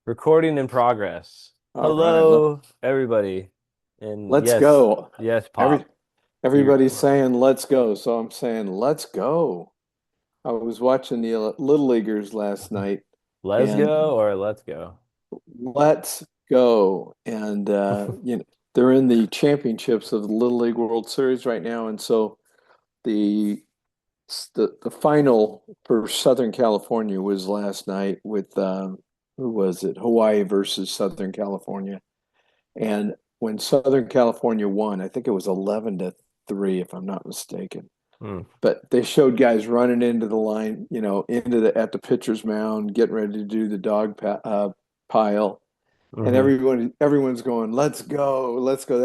Recording in progress. All right, Hello, everybody. And let's yes, go. yes, Every Pop. You're everybody's saying let's go, so I'm saying let's go. I was watching the Little Leaguers last night, let's and go or let's go. let's go. And they're in the championships of the Little League World Series right now, and so the the final for Southern California was last night with who was it? Hawaii versus Southern California. And when Southern California won, I think it was 11-3, if I'm not mistaken. Hmm. But they showed guys running into the line, into the at the pitcher's mound, getting ready to do the pile, and Hmm. everyone's going, "Let's go, let's go."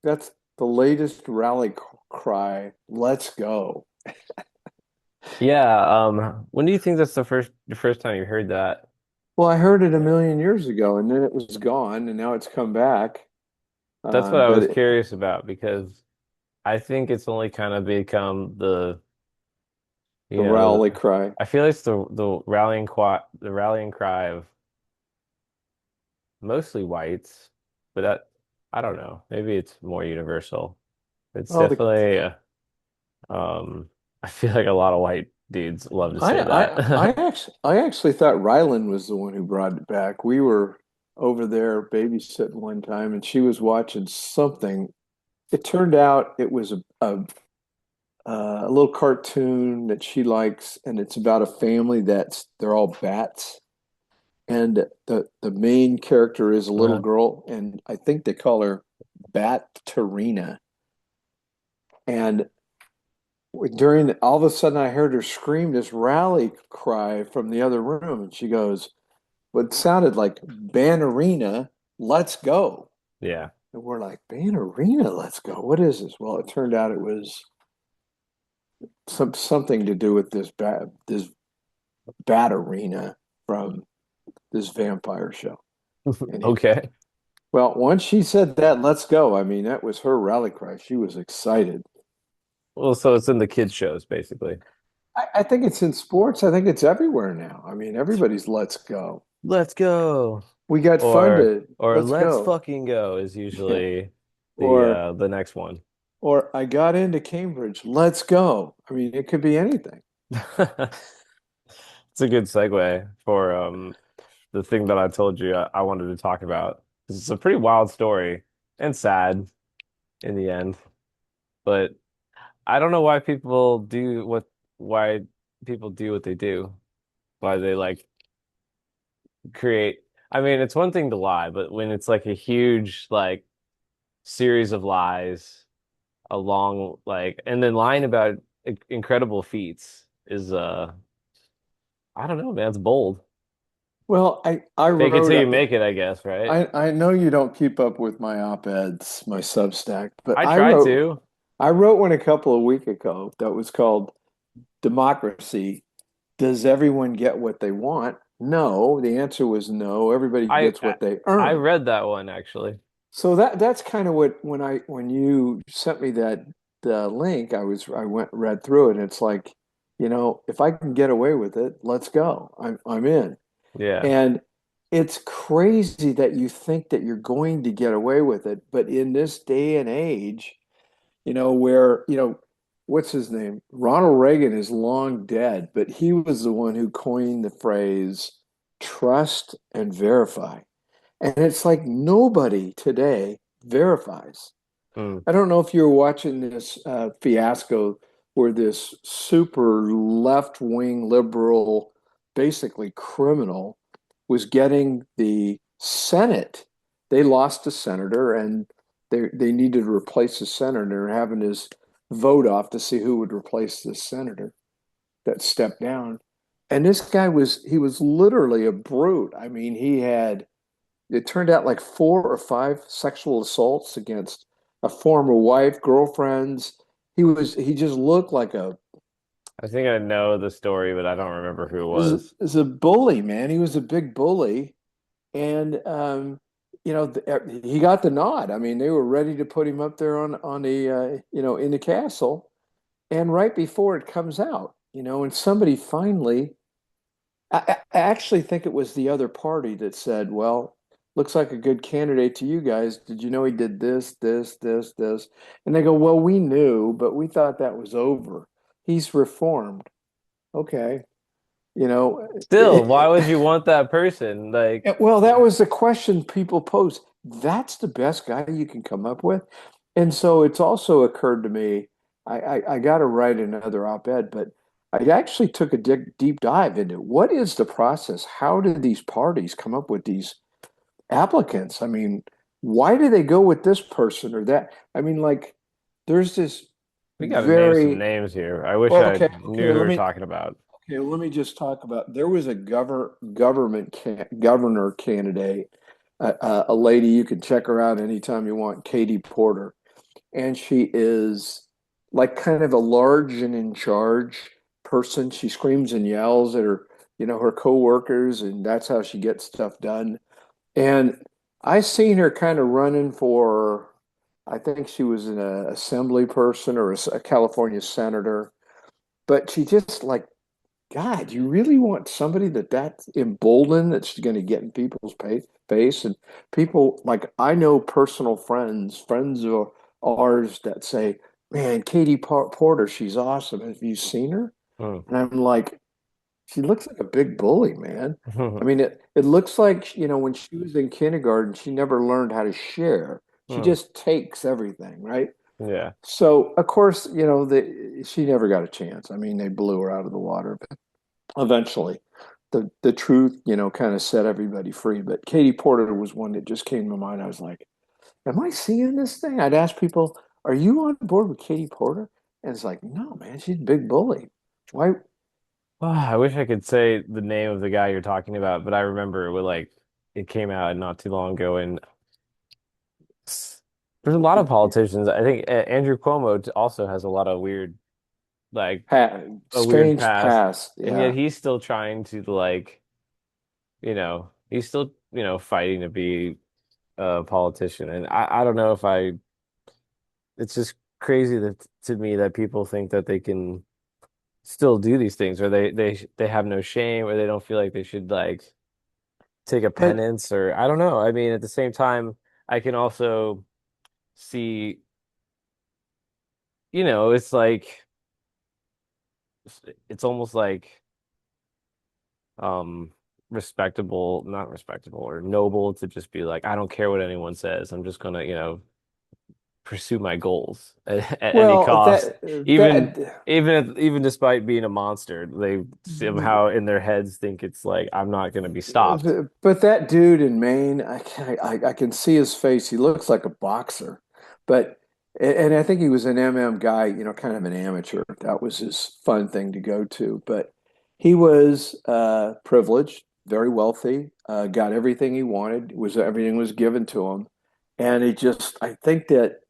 That's the latest rally cry. Let's go. Yeah, when do you think that's the first time you heard that? Well, I heard it a million years ago, and then it was gone, and now it's come back. That's what I But was curious about because I think it's only kind of become the you know, rally cry. I feel it's the rallying cry of mostly whites, but I don't know. Maybe it's more universal. It's Oh, the definitely I feel like a lot of white dudes love to say that. I actually thought Ryland was the one who brought it back. We were over there babysitting one time, and she was watching something. It turned out it was a little cartoon that she likes, and it's about a family they're all bats, and the main character is a little Uh, girl, and I think they call her Bat Tarina. And all of a sudden, I heard her scream this rally cry from the other room, and she goes, what sounded like Bannerina, let's go. yeah. And we're like, Bannerina, let's go. What is this? Well, it turned out it was something to do with this bat arena from this vampire show. Anyway, Okay. well, once she said that, let's go. I mean, that was her rally cry. She was excited. Well, so it's in the kids shows basically. I think it's in sports. I think it's everywhere now. I mean, everybody's let's go. Let's go. We got Or funded. or Let's let's go. fucking go is Yeah. usually the Or uh the next one. I got into Cambridge. Let's go. I mean, it could be anything. It's a good segue for the thing that I told you I wanted to talk about. It's a pretty wild story and sad in the end, but I don't know why people do what they do. Why they like create I mean, it's one thing to lie, but when it's like a huge like series of lies along like and then lying about incredible feats is I don't know, man, it's bold. Well, I Fake it wrote till you make it, I guess, right? I know you don't keep up with my op-eds, my Substack, but I try to. I wrote one a couple of weeks ago that was called Democracy. Does everyone get what they want? No. The answer was no. Everybody I gets I, what they I earn. read that one actually. So that's kind of what when you sent me that link, I went read through it, and it's like, if I can get away with it, let's go. I'm in. Yeah. And it's crazy that you think that you're going to get away with it, but in this day and age, where, what's his name? Ronald Reagan is long dead, but he was the one who coined the phrase trust and verify. And it's like nobody today verifies. Mm. I don't know if you're watching this fiasco where this super left-wing liberal, basically criminal, was getting the Senate. They lost a senator, and they needed to replace the senator, and having his vote off to see who would replace this senator that stepped down. And this guy was literally a brute. I mean, it turned out like 4 or 5 sexual assaults against a former wife, girlfriends. He just looked like I think I know the story, but I don't remember who it was. is a bully, man. He was a big bully, and he got the nod. I mean, they were ready to put him up there on the in the castle, and right before it comes out, and somebody finally I actually think it was the other party that said, well, looks like a good candidate to you guys. Did you know he did this, this, this, this? And they go, well, we knew, but we thought that was over. He's reformed. Okay. You know, Still, why would you want that person? Like, well, that was the question people posed. That's the best guy you can come up with. And so it's also occurred to me, I got to write another op-ed, but I actually took a deep dive into what is the process? How did these parties come up with these applicants? I mean, why do they go with this person or that? I mean, like, there's this we got to name some very, names here. I wish well, I okay, knew who we're talking about. okay, let me just talk about there was a governor candidate, a lady you can check her out anytime you want, Katie Porter, and she is like kind of a large and in charge person. She screams and yells at her coworkers, and that's how she gets stuff done. And I seen her kind of running for, I think she was an assembly person or a California senator, but she just like God, you really want somebody that's emboldened that's going to get in people's face and people like I know personal friends of ours that say, "Man, Katie Porter, she's awesome. Have you seen her?" Hmm. And I'm like, she looks like a big bully, man. I mean, it looks like, when she was in kindergarten, she never learned how to share. She Hmm. just takes everything, right? Yeah. So, of course, she never got a chance. I mean, they blew her out of the water eventually. The truth, kind of set everybody free. But Katie Porter was one that just came to mind. I was like, am I seeing this thing? I'd ask people, are you on board with Katie Porter? And it's like, no, man, she's a big bully. Why? I wish I could say the name of the guy you're talking about, but I remember it came out not too long ago, and there's a lot of politicians. I think Andrew Cuomo also has a lot of like a weird Strange past, past. and yet Yeah. he's still trying to like, he's still, fighting to be a politician. And I don't know if it's just crazy that to me that people think that they can still do these things, or they have no shame, or they don't feel like they should like take a And penance, or I don't know. I mean, at the same time, I can also see, it's like it's almost like um respectable, not respectable or noble to just be like, I don't care what anyone says. I'm just gonna, pursue my goals at any well, cost. Even that even despite being a monster, they somehow in their heads think it's like I'm not gonna be stopped. But that dude in Maine, I can see his face. He looks like a boxer, but and I think he was an MM guy, kind of an amateur. That was his fun thing to go to. But he was privileged, very wealthy, got everything he wanted. Was everything was given to him, and I think that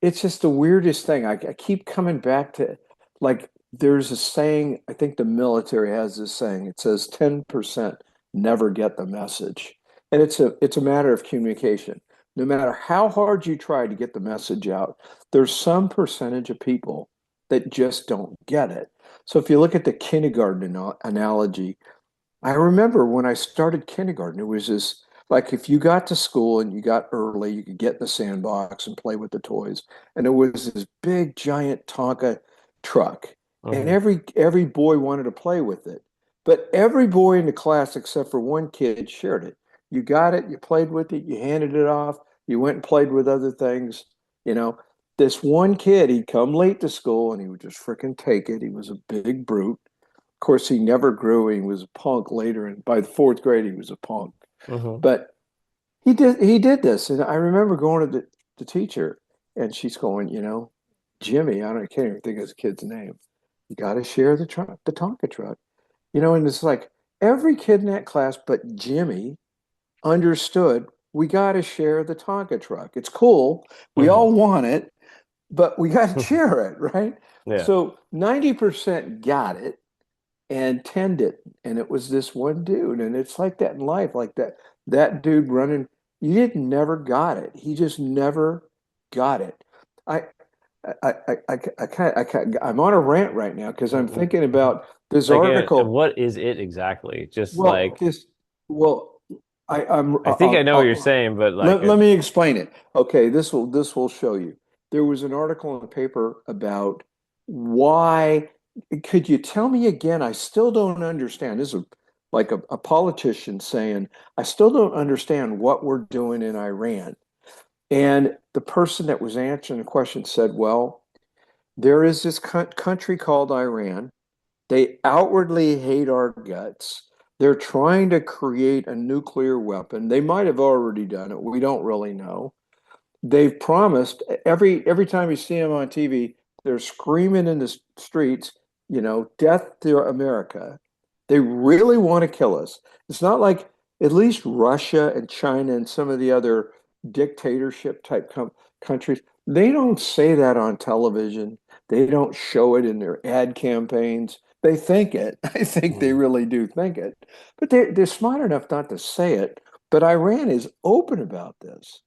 it's just the weirdest thing. I keep coming back to like there's a saying, I think the military has this saying. It says 10% never get the message. And it's a matter of communication. No matter how hard you try to get the message out, there's some percentage of people that just don't get it. So if you look at the kindergarten analogy, I remember when I started kindergarten, it was this like if you got to school and you got early, you could get in the sandbox and play with the toys. And it was this big giant Tonka truck. And Hmm. every boy wanted to play with it. But every boy in the class except for one kid shared it. You got it, you played with it, you handed it off, you went and played with other things. You know, this one kid, he'd come late to school and he would just freaking take it. He was a big brute. Of course, he never grew. He was a punk later, and by the fourth grade, he was a punk. Hmm. But he did this, and I remember going to the teacher, and she's going, Jimmy, I can't even think of his kid's name. You got to share the Tonka truck, and it's like every kid in that class, but Jimmy understood we got to share the Tonka truck. It's cool. We Hmm. all want it, but we got to share it, right? Yeah. So 90% got it and tend it. And it was this one dude. And it's like that in life, like that dude running, you didn't never got it. He just never got it. I I'm on a rant right now because I'm Mhm. thinking about this Like, and article. what is it exactly? Just Well, like, this. Well, I think I know what you're saying, but like, let me explain it. Okay, this will show you. There was an article in the paper about why. Could you tell me again? I still don't understand. This is like a politician saying, I still don't understand what we're doing in Iran. And the person that was answering the question said, well, there is this country called Iran. They outwardly hate our guts. They're trying to create a nuclear weapon. They might have already done it. We don't really know. They've promised every time you see them on TV, they're screaming in the streets, death to America. They really want to kill us. It's not like at least Russia and China and some of the other dictatorship type countries, they don't say that on television. They don't show it in their ad campaigns. They think it. I think they hmm. really do think it. But they're smart enough not to say it. But Iran is open about this.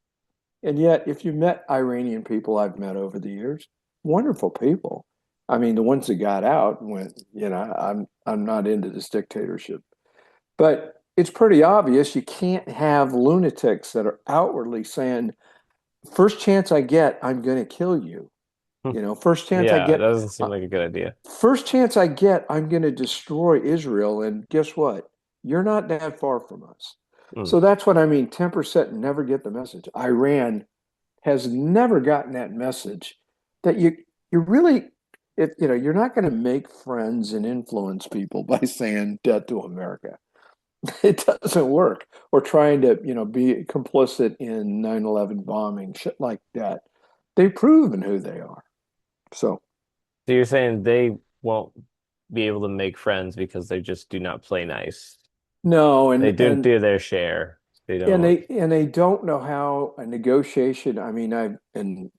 And yet, if you met Iranian people I've met over the years, wonderful people. I mean, the ones that got out went, I'm not into this dictatorship. But it's pretty obvious you can't have lunatics that are outwardly saying, first chance I get, I'm going to kill you. First chance I Yeah, it get, doesn't seem uh, like a good idea. first chance I get, I'm going to destroy Israel. And guess what? You're not that far from us. Mm, So that's what I mean. 10% never get the message. Iran has never gotten that message that you really if you're not going to make friends and influence people by saying death to America. It doesn't work. Or trying to be complicit in 9/11 bombing, shit like that. They've proven who they are. So So you're saying they won't be able to make friends because they just do not play nice. no, They and don't and do their share. They and don't. they don't know how a negotiation. I mean, and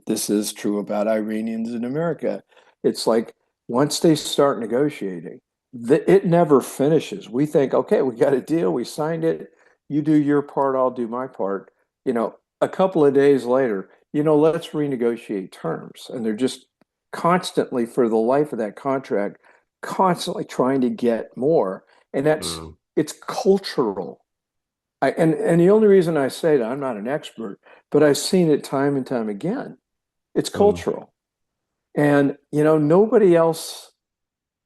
this is true about Iranians in America. It's like once they start negotiating, it never finishes. We think, okay, we got a deal, we signed it. You do your part, I'll do my part. A couple of days later, let's renegotiate terms, and they're just constantly, for the life of that contract, constantly trying to get more, and Mm, it's cultural. And the only reason I say that, I'm not an expert, but I've seen it time and time again. It's mm, cultural. And, nobody else,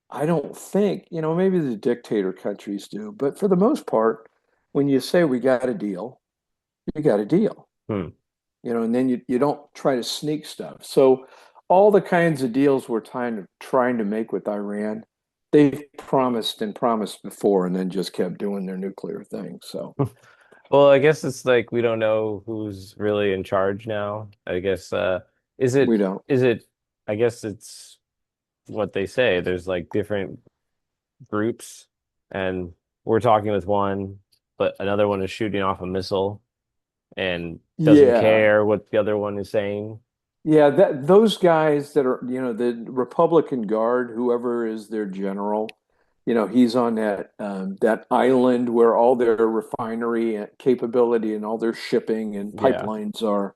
I don't think, maybe the dictator countries do, but for the most part, when you say we got a deal, you got a deal, mm. and then you don't try to sneak stuff. So all the kinds of deals we're trying to make with Iran, they've promised and promised before and then just kept doing their nuclear thing. So Well, I guess it's like we don't know who's really in charge now. I guess is we it don't. is it I guess it's what they say. There's like different groups and we're talking with one, but another one is shooting off a missile and doesn't Yeah. care what the other one is saying. Yeah, those guys that are, the Republican Guard, whoever is their general, he's on that island where all their refinery and capability and all their shipping and Yeah. pipelines are.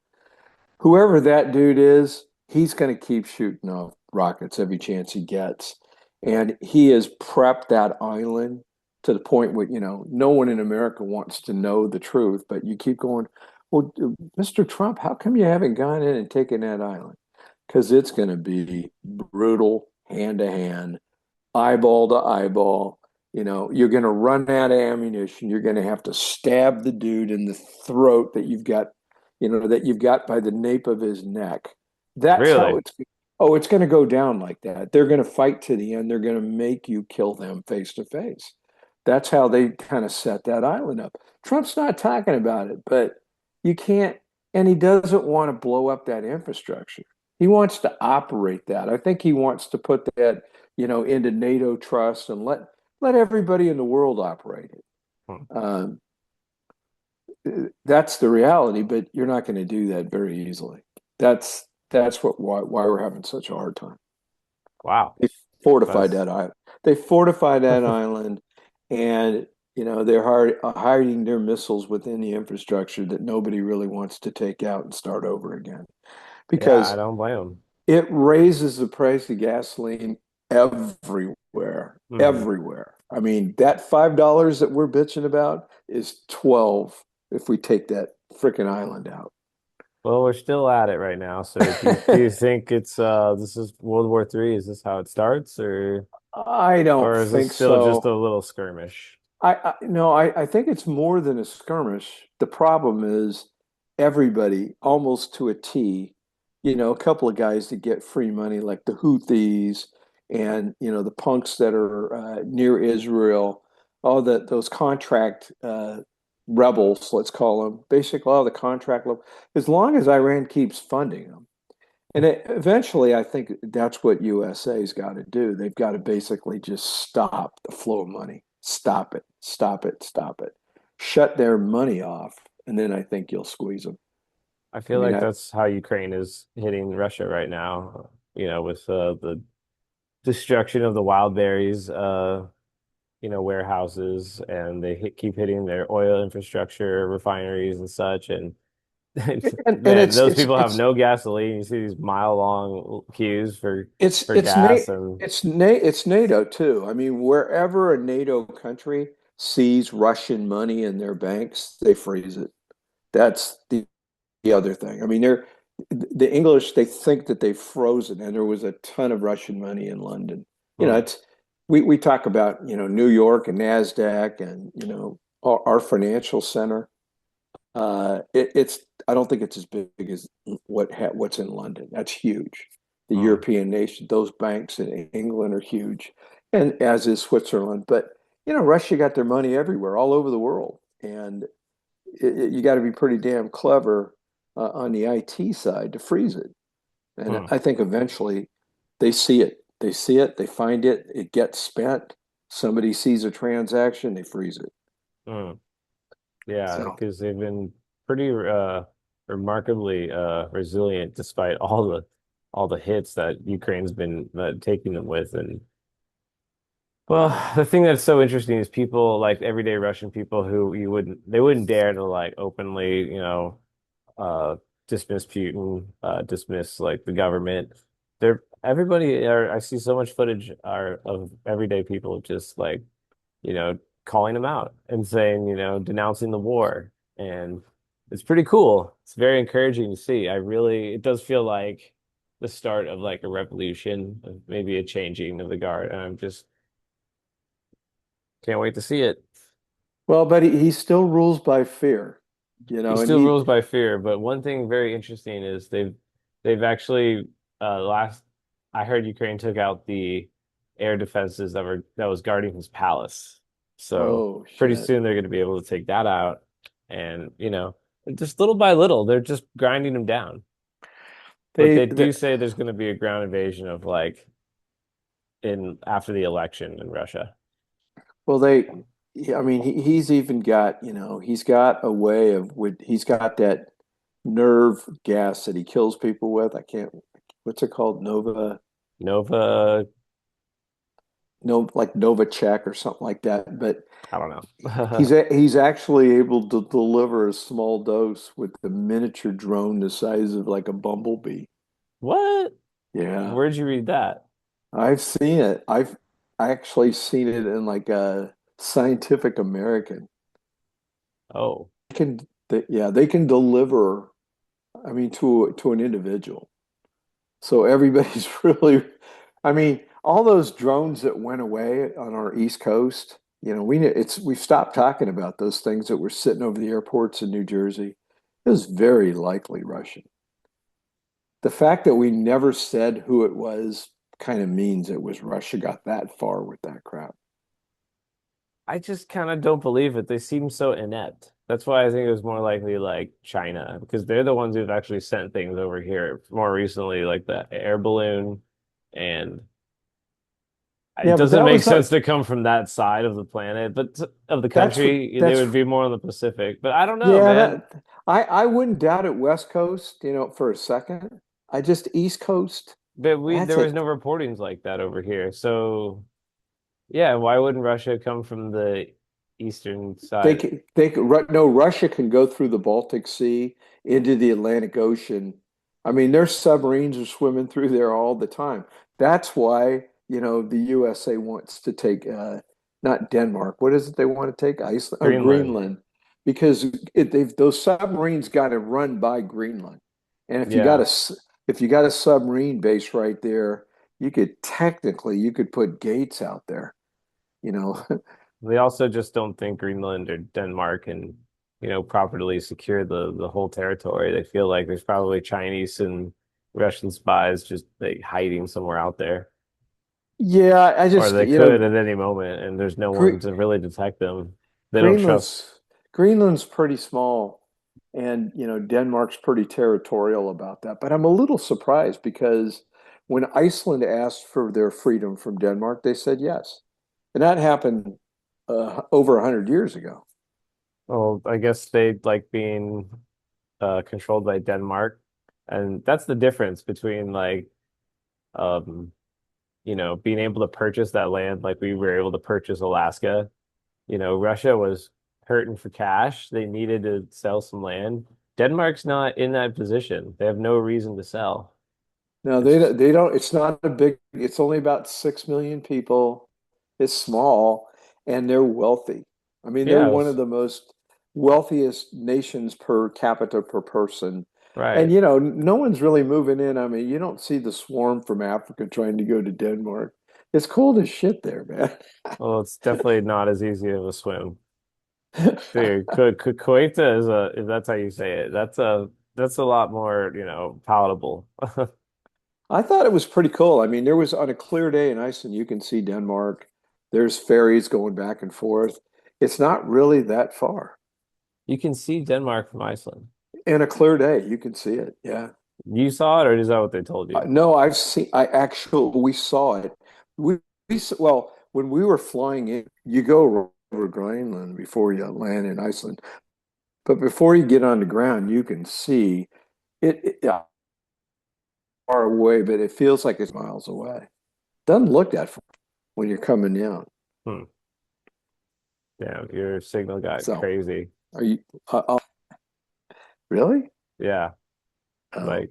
Whoever that dude is, he's going to keep shooting off rockets every chance he gets. And he has prepped that island to the point where, no one in America wants to know the truth, but you keep going, well, Mr. Trump, how come you haven't gone in and taken that island? Because it's going to be brutal, hand to hand, eyeball to eyeball. You're going to run out of ammunition. You're going to have to stab the dude in the throat that you've got by the nape of his neck. That's how Really? it's going to go down like that. They're going to fight to the end. They're going to make you kill them face to face. That's how they kind of set that island up. Trump's not talking about it, but you can't, and he doesn't want to blow up that infrastructure. He wants to operate that. I think he wants to put that, into NATO trust and let everybody in the world operate it. Hmm. Um, that's the reality, but you're not going to do that very easily. That's why we're having such a hard time. Wow. They fortified That's that island. They fortified that island, and they're hiding their missiles within the infrastructure that nobody really wants to take out and start over again yeah, I because don't blame him. it raises the price of gasoline everywhere, Hmm. everywhere. I mean, that $5 that we're bitching about is 12 if we take that freaking island out. Well, we're still at it right now. So do you think it's this is World War III? Is this how it starts, I don't or is this think still just so. a little skirmish? I no, I think it's more than a skirmish. The problem is everybody, almost to a T, a couple of guys that get free money, like the Houthis and the punks that are near Israel, all that those contract rebels, let's call them, basically all the contract level, as long as Iran keeps funding them. And eventually, I think that's what USA's got to do. They've got to basically just stop the flow of money. Stop it. Stop it. Stop it. Shut their money off, and then I think you'll squeeze them. I I feel mean, like that's how Ukraine is hitting Russia right now. With the destruction of the wild berries, warehouses, and they keep hitting their oil infrastructure, refineries, and such. And and man, it's those it's people have it's no gasoline. You see these mile-long queues it's for it's gas, NATO and it's NATO too. I mean, wherever a NATO country sees Russian money in their banks, they freeze it. That's the other thing. I mean, the English, they think that they've frozen, and there was a ton of Russian money in London. hmm, It's we talk about New York and Nasdaq and our financial center. It's I don't think it's as big as what's in London. That's huge. The hmm, European nation, those banks in England are huge, and as is Switzerland. But Russia got their money everywhere, all over the world, and you got to be pretty damn clever on the IT side to freeze it. And hmm, I think eventually they see it. They see it, they find it, it gets spent. Somebody sees a transaction, they freeze it. hmm. Yeah, So, because they've been pretty remarkably resilient despite all the hits that Ukraine's been taking them with. And well, the thing that's so interesting is people like everyday Russian people who they wouldn't dare to like openly, uh dismiss Putin, dismiss like the government. I see so much footage of everyday people just like, calling them out and saying, denouncing the war. And it's pretty cool. It's very encouraging to see. It does feel like the start of like a revolution, of maybe a changing of the guard. And I'm just can't wait to see it. well, but he still rules by fear, He and still he, rules by fear, but one thing very interesting is they've actually last I heard Ukraine took out the air defenses that was guarding his palace. So oh pretty shit. soon they're going to be able to take that out, and just little by little they're just grinding them down. But They, they they do say there's going to be a ground invasion of like in after the election in Russia. well, yeah, I mean, he's even got, he's got a way he's got that nerve gas that he kills people with. I can't, what's it called? Nova, No, like Novacek or something like that. But I don't he's know. he's actually able to deliver a small dose with the miniature drone the size of like a bumblebee. What? Yeah, Where'd you read that? I've seen it. I've actually seen it in like a Scientific American. Oh. Yeah, they can deliver. I mean, to an individual. So everybody's really, I mean, all those drones that went away on our East Coast, we've stopped talking about those things that were sitting over the airports in New Jersey. It was very likely Russian. The fact that we never said who it was kind of means it was Russia got that far with that crap. I just kind of don't believe it. They seem so inept. That's why I think it was more likely like China, because they're the ones who've actually sent things over here more recently, like the air balloon. And it Yeah, but doesn't that make was sense to come from that side of the planet, but of the country, they that's would be more on the Pacific. But I don't know, yeah, man. that I wouldn't doubt it West Coast, for a second. I just East Coast. But That's there was no it. reportings like that over here. So yeah, why wouldn't Russia come from the eastern side? No, Russia can go through the Baltic Sea into the Atlantic Ocean. I mean, their submarines are swimming through there all the time. That's why, the USA wants to take not Denmark. What is it they want to take? Iceland or Greenland. Greenland, because they've those submarines got to run by Greenland, and Yeah. if you got a submarine base right there, you could put gates out there. You know, They also just don't think Greenland or Denmark can, properly secure the whole territory. They feel like there's probably Chinese and Russian spies just like hiding somewhere out there. yeah, I Or just they could at any moment, and there's no one Gre to really detect them. They don't trust. Greenland's Greenland's pretty small, and Denmark's pretty territorial about that. But I'm a little surprised because when Iceland asked for their freedom from Denmark, they said yes, and that happened over 100 years ago. Well, I guess they like being controlled by Denmark, and that's the difference between like um being able to purchase that land like we were able to purchase Alaska. Russia was hurting for cash. They needed to sell some land. Denmark's not in that position. They have no reason to sell. No, It's they don't. It's not a big. It's only about 6 million people. It's small, and they're wealthy. I mean, they're yeah, it one of was the most wealthiest nations per capita per person. And right. no one's really moving in. I mean, you don't see the swarm from Africa trying to go to Denmark. It's cold as shit there, man. Well, it's definitely not as easy of a swim. Dude, Kuwait is if that's how you say it, that's a lot more, palatable. I thought it was pretty cool. I mean, there was on a clear day in Iceland, you can see Denmark. There's ferries going back and forth. It's not really that far. You can see Denmark from Iceland. In a clear day, you can see it. Yeah. You saw it, or is that what they told you? No, we saw it. Well, when we were flying in, you go over Greenland before you land in Iceland. But before you get on the ground, you can see yeah, far away, but it feels like it's miles away. Doesn't look that far when you're coming down. Hmm. Yeah, your signal got So, crazy. are you really? Yeah, Oh, like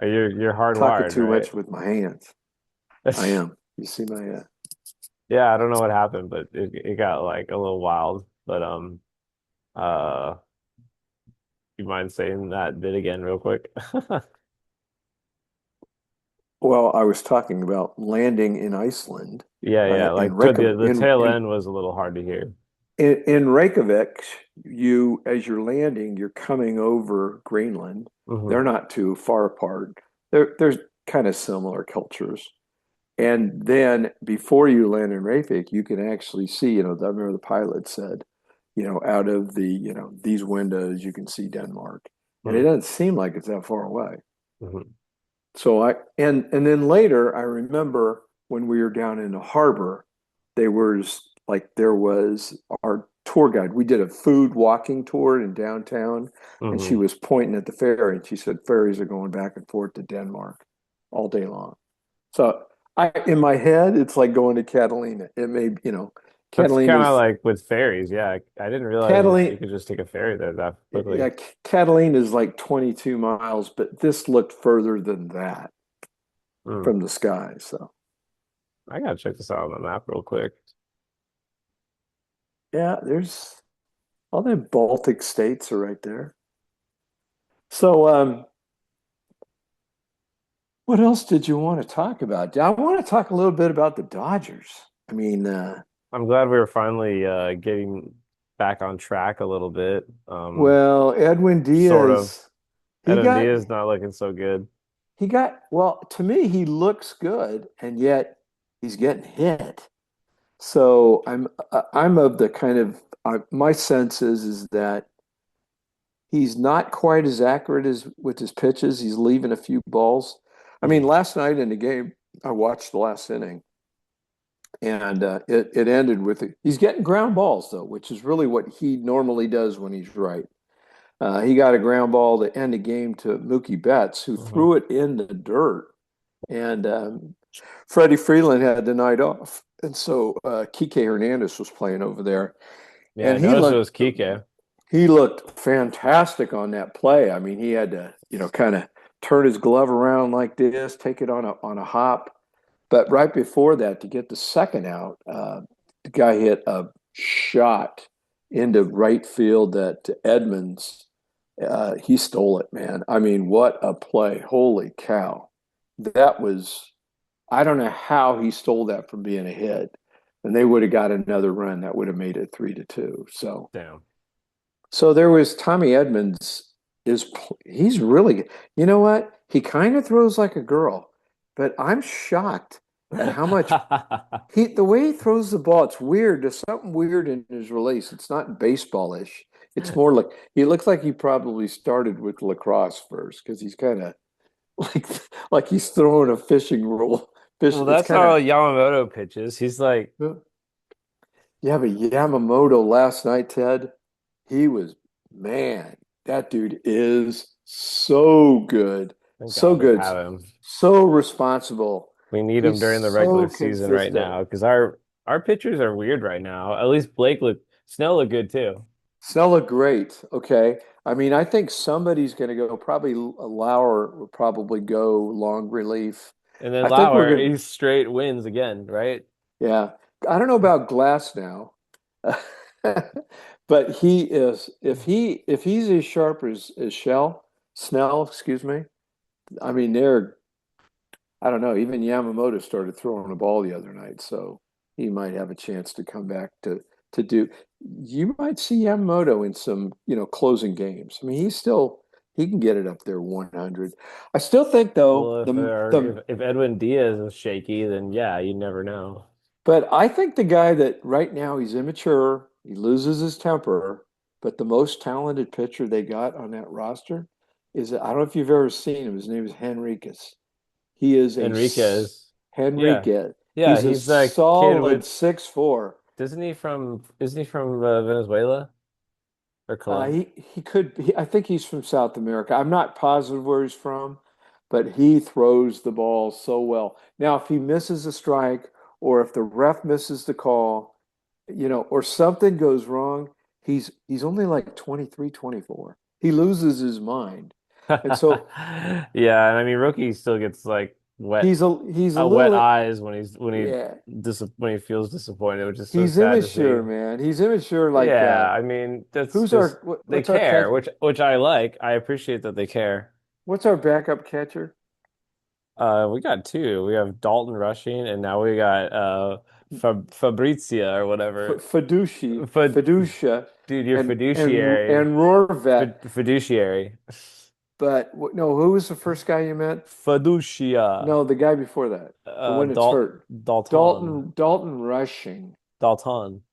you're talking hardwired, too right? much with my hands. I am. You see my Yeah, I don't know what happened, but it got like a little wild. But uh, you mind saying that bit again real quick? Well, I was talking about landing in Iceland, Yeah, yeah. in Like toward Reykjavik. the tail end was a little hard to hear. In Reykjavik, as you're landing, you're coming over Greenland. Hmm. They're not too far apart. There's kind of similar cultures. And then before you land in Reykjavik, you can actually see, I remember the pilot said, out of these windows, you can see Denmark. And it Hmm. doesn't seem like it's that far away. Hmm. And then later I remember when we were down in the harbor, there was our tour guide. We did a food walking tour in downtown, and she Hmm. was pointing at the ferry and she said ferries are going back and forth to Denmark all day long. So in my head, it's like going to Catalina. It may, That's kind of Catalina's like with ferries. Yeah, I didn't realize Catalina you could just take a ferry there that quickly. yeah, Catalina is like 22 miles, but this looked further than that Hmm. from the sky. So I gotta check this out on the map real quick. yeah, there's all the Baltic states are right there. So, what else did you want to talk about? I want to talk a little bit about the Dodgers. I mean, I'm glad we were finally getting back on track a little bit. well, Edwin Sort of. Diaz, he Edwin got Díaz not looking so good. well, to me, he looks good, and yet he's getting hit. So I'm of the kind of my sense is that he's not quite as accurate as with his pitches. He's leaving a few balls. I mean, Mhm. last night in the game, I watched the last inning, and it ended with he's getting ground balls though, which is really what he normally does when he's right. He got a ground ball to end the game to Mookie Betts, who Mhm. threw it in the dirt, and Freddie Freeland had the night off, and so Kike Hernandez was playing over there, Yeah, I and noticed it was Kike. he looked fantastic on that play. I mean, he had to kind of turn his glove around like this, take it on a hop. But right before that, to get the second out, the guy hit a shot into right field that Edmonds, he stole it, man. I mean, what a play. Holy cow. That was, I don't know how he stole that from being a hit. And they would have got another run that would have made it 3-2. Damn. So there was Tommy Edmonds is he's really, you know what? He kind of throws like a girl, but I'm shocked at how much the way he throws the ball, it's weird. There's something weird in his release. It's not baseball-ish. It's more like he looks like he probably started with lacrosse first because he's kind of like like he's throwing a fishing rule. Fish, Well, it's that's kind how of Yamamoto pitches. He's like, yeah, but Yamamoto last night, Ted, he was man, that dude is so good, thank so God we good, have him. so responsible. We need him He's during the regular so season right consistent. now because our pitchers are weird right now. At least Snell look good too. Snell looked great. Okay. I mean, I think somebody's going to go. Probably Lauer will probably go long relief. And then I think we're Lauer, going to, he's straight wins again, right? yeah. I don't know about Glass now, but he is. If he's as sharp as Snell, excuse me. I mean, they're. I don't know. Even Yamamoto started throwing the ball the other night, so he might have a chance to come back to do. You might see Yamamoto in some, closing games. I mean, he can get it up there 100. I still think though Well, if Edwin Díaz is shaky, then yeah, you never know. but I think the guy that right now he's immature, he loses his temper, but the most talented pitcher they got on that roster is I don't know if you've ever seen him. His name is Henriquez. He is Enriquez, yeah, Henrique. yeah, He's a he's the kid solid with 6'4". isn't he from Venezuela or Colombia? He could be, I think he's from South America. I'm not positive where he's from, but he throws the ball so well. Now, if he misses a strike or if the ref misses the call, or something goes wrong, he's only like 23, 24. He loses his mind. And so Yeah, and I mean rookie still gets like he's a wet little eyes yeah, when he feels disappointed, which is so he's sad to see. immature, man. He's immature like Yeah, I mean that's who's just they what's our care, catch which I like. I appreciate that they care. what's our backup catcher? We got two. We have Dalton rushing, and now we got Fabrizia or whatever. But Fiducia, dude, you're and fiduciary, Rorvet. fiduciary, But no, who was the first guy you met? fiducia. No, the guy before that, the one that's hurt. Dalton, Dalton Rushing Dalton,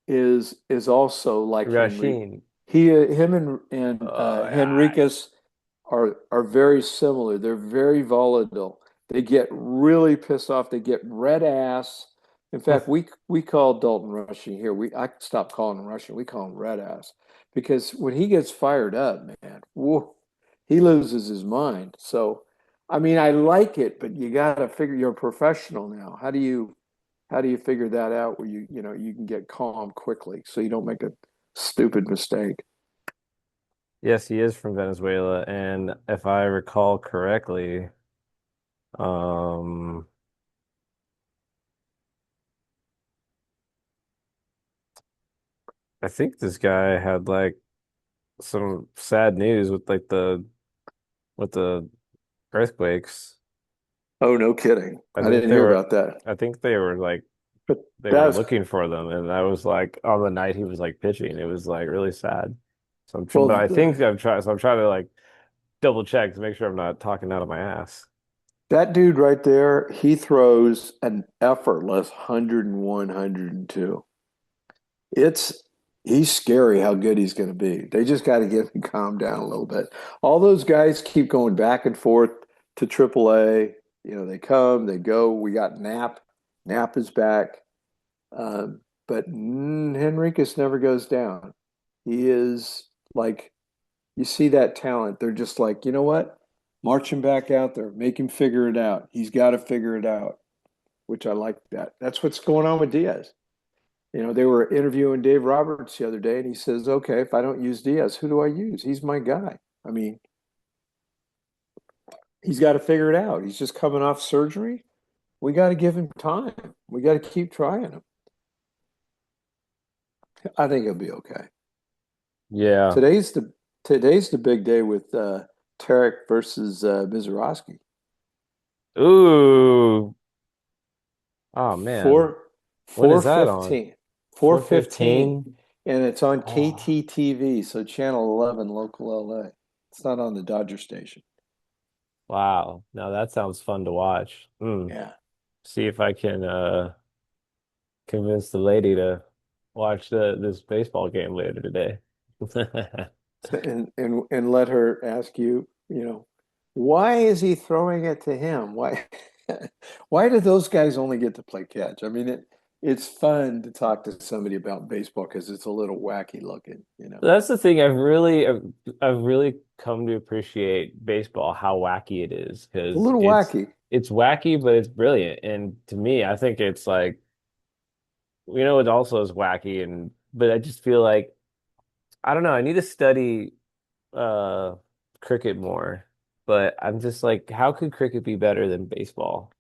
is also like Henry. Rasheen. Him and Yeah. Henriquez are very similar. They're very volatile. They get really pissed off. They get red ass. In fact, we call Dalton Rushing here. I stopped calling him Rushing. We call him red ass because when he gets fired up, man, whoa, he loses his mind. So, I mean, I like it, but you got to figure you're a professional now. How do you figure that out where you can get calm quickly so you don't make a stupid mistake? Yes, he is from Venezuela, and if I recall correctly, um, I think this guy had like some sad news with like the earthquakes. Oh, no kidding. I I think didn't they hear were about that. I think they were like But they were that's looking for them, and I was like on the night he was like pitching, it was like really sad. But well, I think I'm trying to like double check to make sure I'm not talking out of my ass. that dude right there, he throws an effortless 101, 102. It's he's scary how good he's going to be. They just got to get him calm down a little bit. All those guys keep going back and forth to AAA. They come, they go. We got Knapp. Knapp is back. But Henriquez never goes down. He is like, you see that talent. They're just like, you know what? March him back out there. Make him figure it out. He's got to figure it out, which I like that. That's what's going on with Diaz. They were interviewing Dave Roberts the other day, and he says, okay, if I don't use Diaz, who do I use? He's my guy. I mean, he's got to figure it out. He's just coming off surgery. We got to give him time. We got to keep trying him. I think he'll be okay. Yeah. Today's the today's the big day with Tarek versus Mizorowski. Ooh. Oh man. Four When four is that on? fifteen. 4:15, 4:15? and it's on Oh, KTTV, so channel 11, local LA. It's not on the Dodger station. wow. Now that sounds fun to watch. Yeah. See if I can convince the lady to watch this baseball game later today. So, and let her ask you, why is he throwing it to him? Why why do those guys only get to play catch? I mean, it's fun to talk to somebody about baseball because it's a little wacky looking. That's the thing. I've really come to appreciate baseball, how wacky it is, A because little wacky. it's wacky, but it's brilliant. And to me, I think it's like, it also is wacky, and but I just feel like I don't know, I need to study uh cricket more. But I'm just like, how could cricket be better than baseball?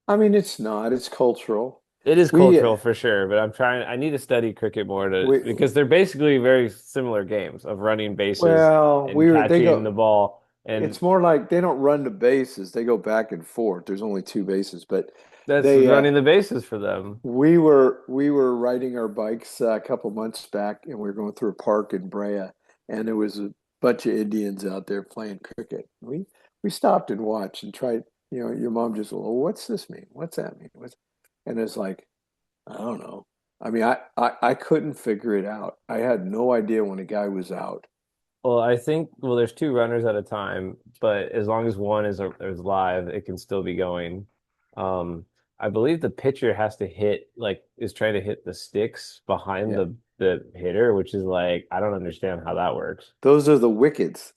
I mean, it's not. It's cultural. It is We cultural for sure, but I need to study cricket more to we because they're basically very similar games of running bases well, and they catching go. the ball. And It's more like they don't run the bases. They go back and forth. There's only two bases, but that's they running the bases for them. we were riding our bikes a couple months back, and we were going through a park in Brea, and there was a bunch of Indians out there playing cricket. We stopped and watched and tried. Your mom just, well, what's this mean? What's that mean? And it's like, I don't know. I mean, I couldn't figure it out. I had no idea when a guy was out. Well, I think there's two runners at a time, but as long as one is live, it can still be going. Um, I believe the pitcher has to hit like is trying to hit the sticks behind Yeah. the hitter, which is like I don't understand how that works. Those are the wickets.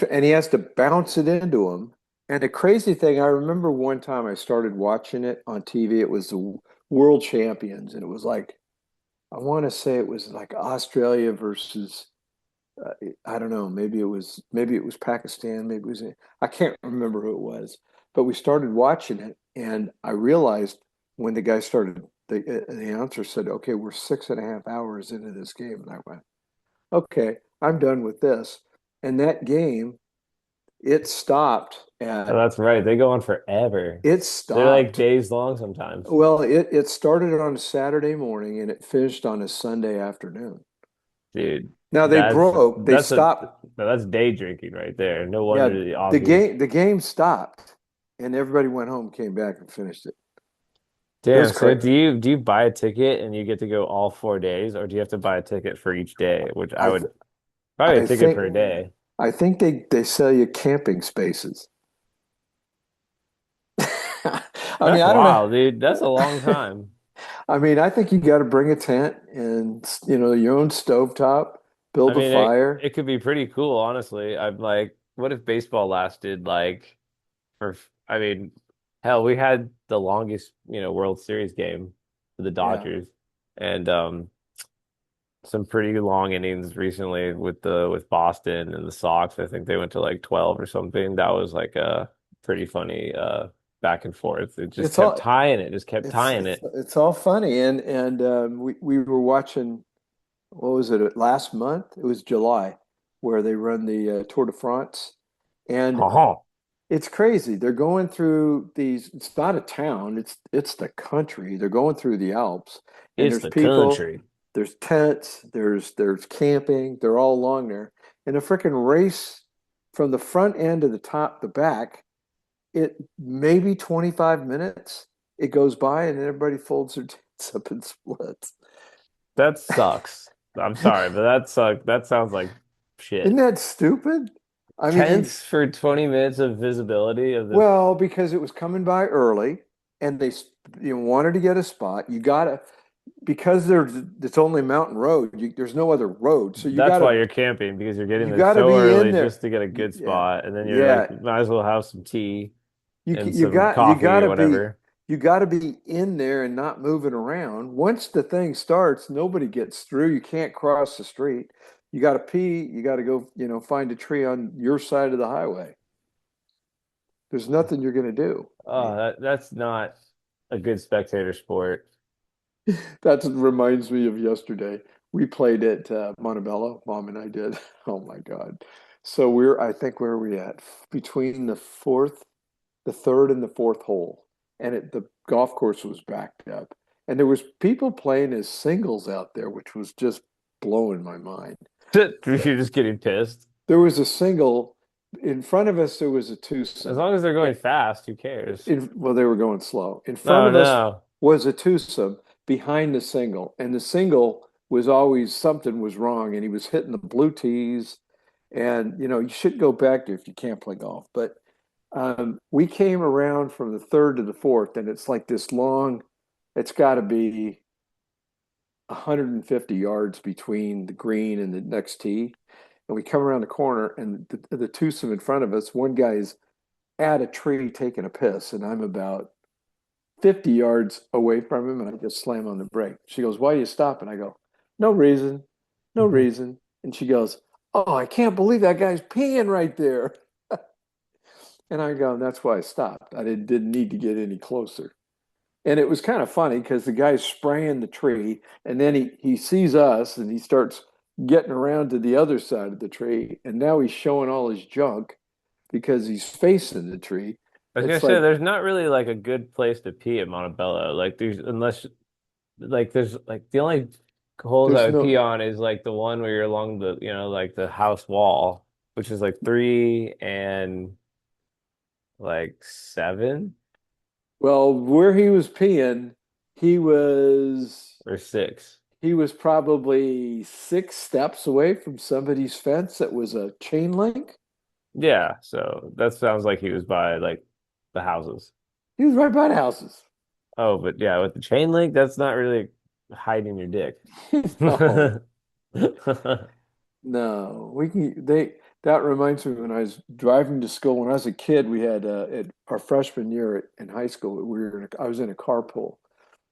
And he has to bounce it into him. And the crazy thing, I remember one time I started watching it on TV. It was the World Champions, and it was like I want to say it was like Australia versus uh, I don't know. Maybe it was Pakistan. Maybe it was I can't remember who it was. But we started watching it, and I realized when the guy started, the announcer said, "Okay, we're 6.5 hours into this game," and I went, okay, I'm done with this. And that game, it stopped Oh, at, that's right. They go on forever. it They're like stopped. days long sometimes. Well, it started on a Saturday morning and it finished on a Sunday afternoon. Dude, Now they stopped. that's day drinking right there. No Yeah, wonder the the Aussies. game stopped and everybody went home, came back and finished it. It was Damn, so crazy. do you buy a ticket and you get to go all 4 days, or do you have to buy a ticket for each day? Which I I would th probably a I ticket think per day. I think they sell you camping spaces. I mean, That's I don't wild, dude. That's a long know. time. I mean, I think you got to bring a tent and your own stovetop, I build a mean, fire. it could be pretty cool, honestly. I'm like, what if baseball lasted like I mean, hell, we had the longest, World Series game for the Yeah. Dodgers, and some pretty long innings recently with Boston and the Sox. I think they went to like 12 or something. That was like a pretty funny back and forth. It just It's kept all tying it, just kept it's tying it's it. it's all funny and we were watching, what was it, last month? It was July where they run the Tour de France, and Uh-huh. it's crazy. They're going through these. It's not a town. It's the country. They're going through the Alps, and It's there's the people. country. There's tents. There's camping. They're all along there, and a freaking race from the front end to the top, the back. It maybe 25 minutes. It goes by, and everybody folds their tents up and splits. That sucks. I'm sorry, but that sucks. That sounds like Isn't shit. that stupid? I mean, Tense for 20 minutes of visibility of this. well, because it was coming by early and they wanted to get a spot. You gotta, because it's only mountain road. There's no other road, so you That's why gotta you're camping because you're getting you there gotta so be in early there. just to get a good Yeah, spot, and then you're like, yeah. might as well have some tea You and you some got you coffee or gotta be whatever. you gotta be in there and not moving around. Once the thing starts, nobody gets through. You can't cross the street. You gotta pee. You gotta go. Find a tree on your side of the highway. There's nothing you're gonna do. I Oh, mean, that's not. a good spectator sport. That reminds me of yesterday. We played at Montebello, Mom and I did. Oh my God. So I think where are we at? Between the third and the fourth hole. And the golf course was backed up. And there was people playing as singles out there, which was just blowing my mind. You're just getting pissed. There was a single in front of us, there was a As twosome. long as they're going fast, who cares? Well, they were going slow. In front No, of us no. was a twosome behind the single, and the single was always something was wrong, and he was hitting the blue tees. And you should go back there if you can't play golf. But we came around from the third to the fourth, and it's like this long. It's got to be 150 yards between the green and the next tee. And we come around the corner, and the twosome in front of us, one guy's at a tree taking a piss, and I'm about 50 yards away from him, and I just slam on the brake. She goes, "Why are you stopping?" I go, "No reason, no reason." And she goes, "Oh, I can't believe that guy's peeing right there." And I go, "That's why I stopped. I didn't need to get any closer." And it was kind of funny because the guy's spraying the tree, and then he sees us, and he starts getting around to the other side of the tree, and now he's showing all his junk because he's facing the tree. I was gonna It's say like there's not really like a good place to pee at Montebello. Like there's unless like there's like the only holes I there's would pee no on is like the one where you're along the like the house wall, which is like 3 and like 7 Well, where he was peeing, he was or 6. he was probably 6 steps away from somebody's fence that was a chain link. Yeah, so that sounds like he was by like the houses. He was right by the houses. Oh, but yeah, with the chain link, that's not really hiding your dick. No, no. We can they That reminds me when I was driving to school when I was a kid, we had at our freshman year in high school, I was in a carpool.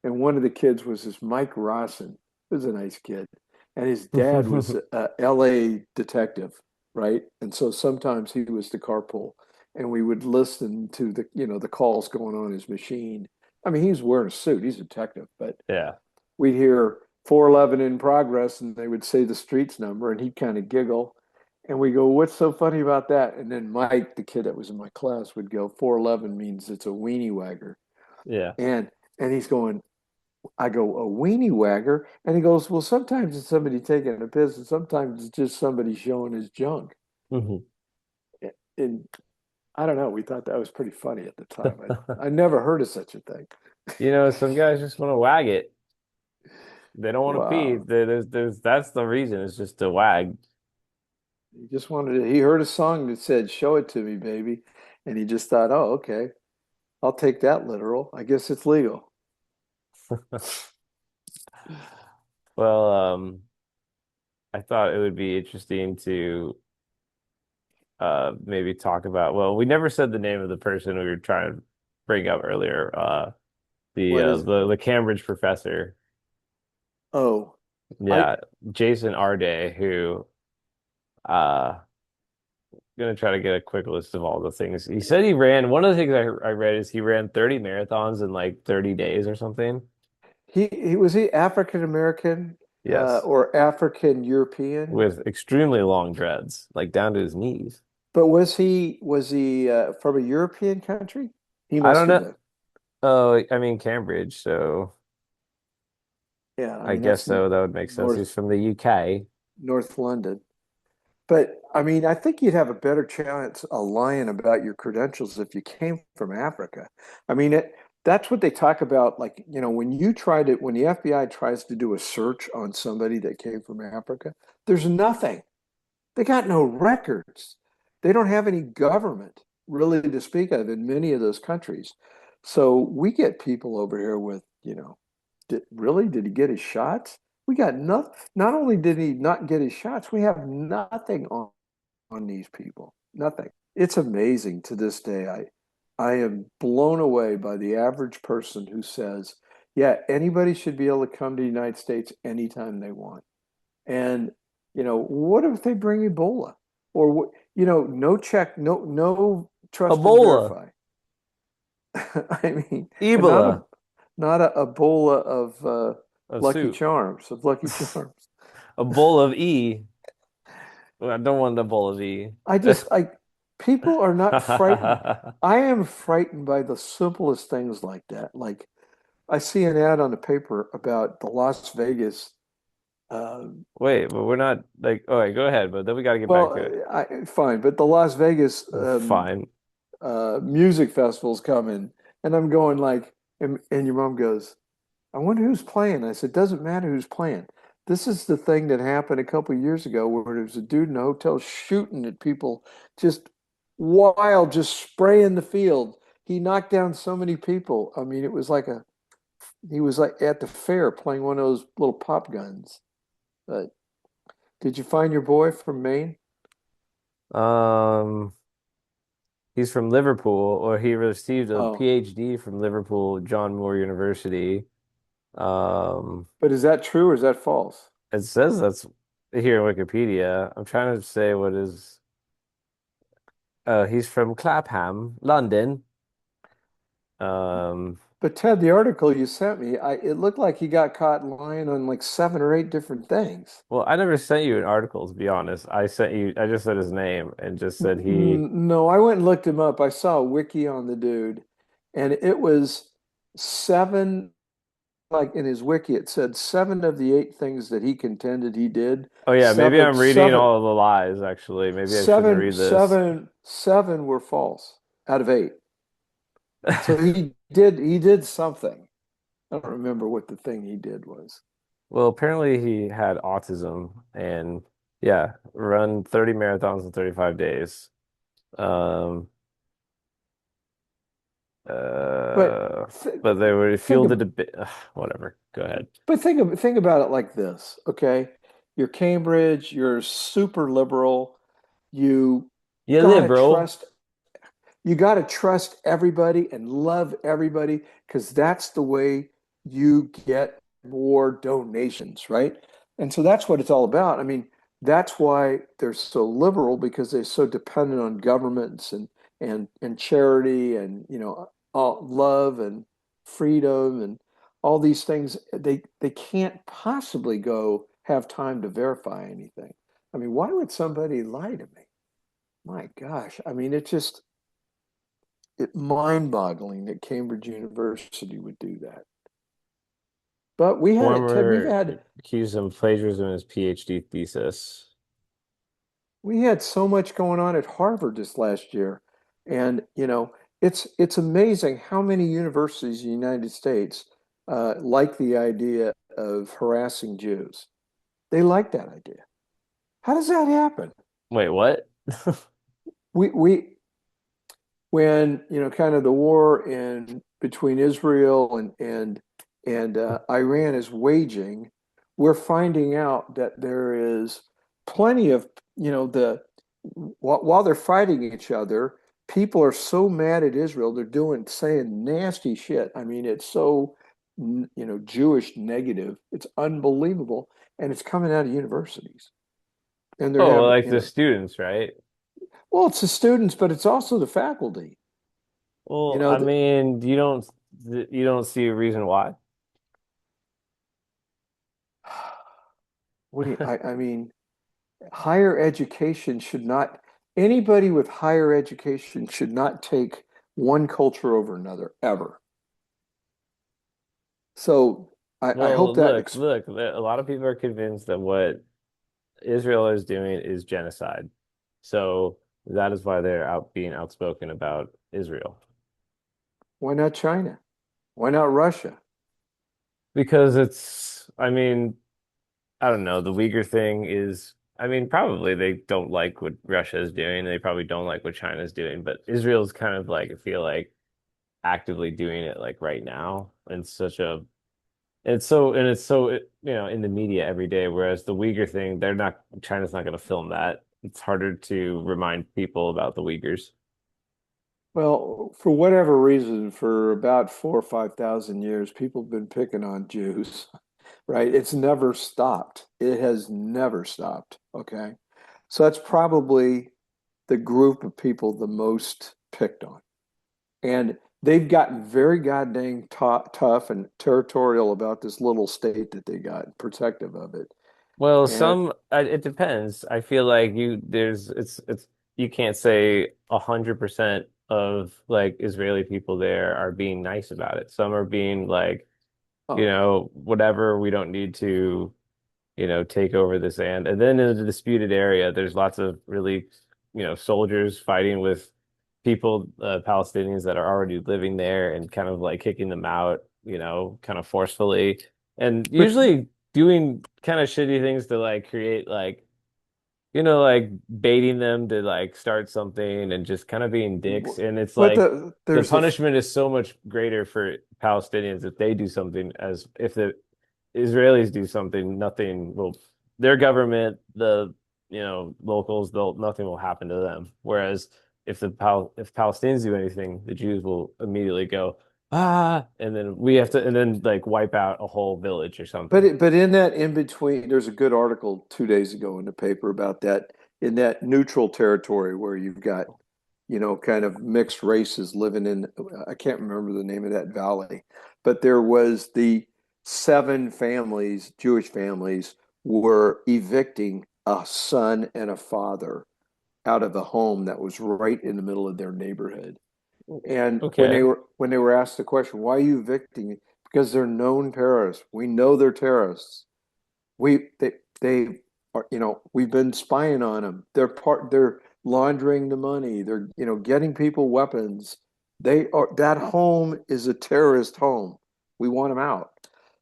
And one of the kids was this Mike Rawson, who was a nice kid, and his dad was a LA detective, right? And so sometimes he was the carpool, and we would listen to the calls going on his machine. I mean, he's wearing a suit, he's a detective, but Yeah. we'd hear 411 in progress, and they would say the streets number, and he'd kind of giggle. And we go, "What's so funny about that?" And then Mike, the kid that was in my class, would go, "411 means it's a weenie wagger." Yeah. And he's going, I go, "A weenie wagger?" And he goes, "Well, sometimes it's somebody taking a piss, and sometimes it's just somebody showing his junk." Mhm. And I don't know. We thought that was pretty funny at the time. I never heard of such a thing. Some guys just want to wag it. They don't want to pee. Wow. That's the reason. It's just to wag. He heard a song that said, "Show it to me, baby." And he just thought, "Oh, okay. I'll take that literal. I guess it's legal." Well, I thought it would be interesting to maybe talk about. Well, we never said the name of the person we were trying to bring up earlier. What is it? The Cambridge professor. Oh, I Yeah, Jason Arday, who uh gonna try to get a quick list of all the things. He said he ran, one of the things I read is he ran 30 marathons in like 30 days or something. he was he African American Yes. or African European? With extremely long dreads, like down to his knees. But was he from a European country? He I must don't have know. been. Oh, I mean Cambridge, so Yeah, I I mean guess that's so. That would make sense. North He's from the UK. North London. But I mean, I think you'd have a better chance of lying about your credentials if you came from Africa. I mean, that's what they talk about. Like, when the FBI tries to do a search on somebody that came from Africa, there's nothing. They got no records. They don't have any government really to speak of in many of those countries. So we get people over here with, did he get his shots? We got nothing. Not only did he not get his shots, we have nothing on these people. Nothing. It's amazing to this day. I am blown away by the average person who says, yeah, anybody should be able to come to the United States anytime they want. And, what if they bring Ebola? Or, no check, no trust and Ebola, verify. I mean, and Ebola. not a bowl of soup. Of Lucky Charms. A bowl of E. Well, I don't want a bowl of E. I people are not frightened. I am frightened by the simplest things like that. Like I see an ad on the paper about the Las Vegas. Uh, Wait, but we're not like, all right, go ahead, but then we got to get back well, to it. fine, but the Las Vegas Fine. music festival's coming, and I'm going like, and your mom goes, I wonder who's playing. I said, doesn't matter who's playing. This is the thing that happened a couple of years ago where there was a dude in a hotel shooting at people, just wild, just spraying the field. He knocked down so many people. I mean, it was like he was like at the fair playing one of those little pop guns. But did you find your boy from Maine? Um, he's from Liverpool, or he received a Oh, PhD from Liverpool, John Moore University. Um, but is that true or is that false? it says that's here in Wikipedia. I'm trying to say what is. He's from Clapham, London. Um, But Ted, the article you sent me, it looked like he got caught lying on like 7 or 8 different things. well, I never sent you an article, to be honest. I just said his name and just said he. No, I went and looked him up. I saw a wiki on the dude, and it was seven, like in his wiki, it said 7 of the 8 things that he contended he did. Oh yeah, maybe Seven, I'm reading seven, all of the lies, actually. Maybe I shouldn't seven, read this. seven, seven were false out of 8. So he did something. I don't remember what the thing he did was. Well, apparently he had autism and yeah, run 30 marathons in 35 days. Um, But uh, th but they were think fielded of a bit. Whatever. Go ahead. think about it like this, okay? You're Cambridge, you're super liberal. You You gotta liberal. trust you gotta trust everybody and love everybody because that's the way you get more donations, right? And so that's what it's all about. I mean, that's why they're so liberal because they're so dependent on governments and charity and all love and freedom and all these things. They can't possibly go have time to verify anything. I mean, why would somebody lie to me? My gosh. I mean, it mind-boggling that Cambridge University would do that. But we had it, Ted. Former accused of plagiarism in his PhD thesis. We had so much going on at Harvard this last year, and it's amazing how many universities in the United States like the idea of harassing Jews. They like that idea. How does that happen? Wait, what? We when kind of the war in between Israel and Iran is waging, we're finding out that there is plenty of the while they're fighting each other, people are so mad at Israel, they're saying nasty shit. I mean, it's so Jewish negative. It's unbelievable, and it's coming out of universities, and they're Oh, having like the students, right? well, it's the students, but it's also the faculty. You Well, know, I mean, you don't see a reason why. what do I mean, higher education should not, anybody with higher education should not take one culture over another, ever. So I Well, hope that, look, a lot of people are convinced that what Israel is doing is genocide. So that is why they're out being outspoken about Israel. why not China? Why not Russia? Because I mean, I don't know, the Uyghur thing is, I mean, probably they don't like what Russia is doing. They probably don't like what China is doing, but Israel's kind of like, I feel like actively doing it like right now. And it's so, in the media every day. Whereas the Uyghur thing, China's not going to film that. It's harder to remind people about the Uyghurs. Well, for whatever reason, for about 4 or 5 thousand years, people have been picking on Jews, right? It's never stopped. It has never stopped. Okay. So that's probably the group of people the most picked on. And they've gotten very goddamn tough and territorial about this little state that they got, protective of it. Well, And it depends. I feel like it's you can't say 100% of like Israeli people there are being nice about it. Some are being like, oh, whatever, we don't need to, take over this land. And then in the disputed area, there's lots of really, soldiers fighting with people, Palestinians that are already living there and kind of like kicking them out, kind of forcefully. And but usually doing kind of shitty things to like create like, like baiting them to like start something and just kind of being dicks. And it's but like the there's a punishment is so much greater for Palestinians if they do something as if the Israelis do something, nothing will, their government, the, locals, nothing will happen to them. Whereas if Palestinians do anything, the Jews will immediately go, and then we have to, and then like wipe out a whole village or something. but in that in between, there's a good article 2 days ago in the paper about that in that neutral territory where you've got, kind of mixed races living in, I can't remember the name of that valley, but there was the seven families, Jewish families, were evicting a son and a father out of a home that was right in the middle of their neighborhood. And Okay. when they were asked the question, why are you evicting? Because they're known terrorists. We know they're terrorists. They are, we've been spying on them. They're laundering the money. They're, getting people weapons. That home is a terrorist home. We want them out.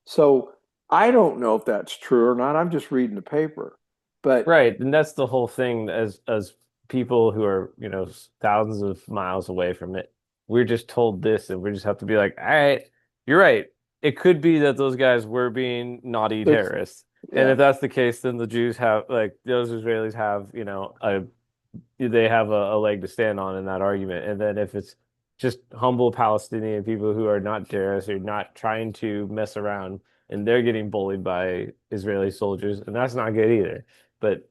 So I don't know if that's true or not. I'm just reading the paper. But Right. And that's the whole thing as people who are, thousands of miles away from it. We're just told this and we just have to be like, all right, you're right. It could be that those guys were being naughty there's terrorists. And yeah. if that's the case, then the Jews have like those Israelis have, they have a leg to stand on in that argument. And then if it's just humble Palestinian people who are not terrorists or not trying to mess around and they're getting bullied by Israeli soldiers, and that's not good either. But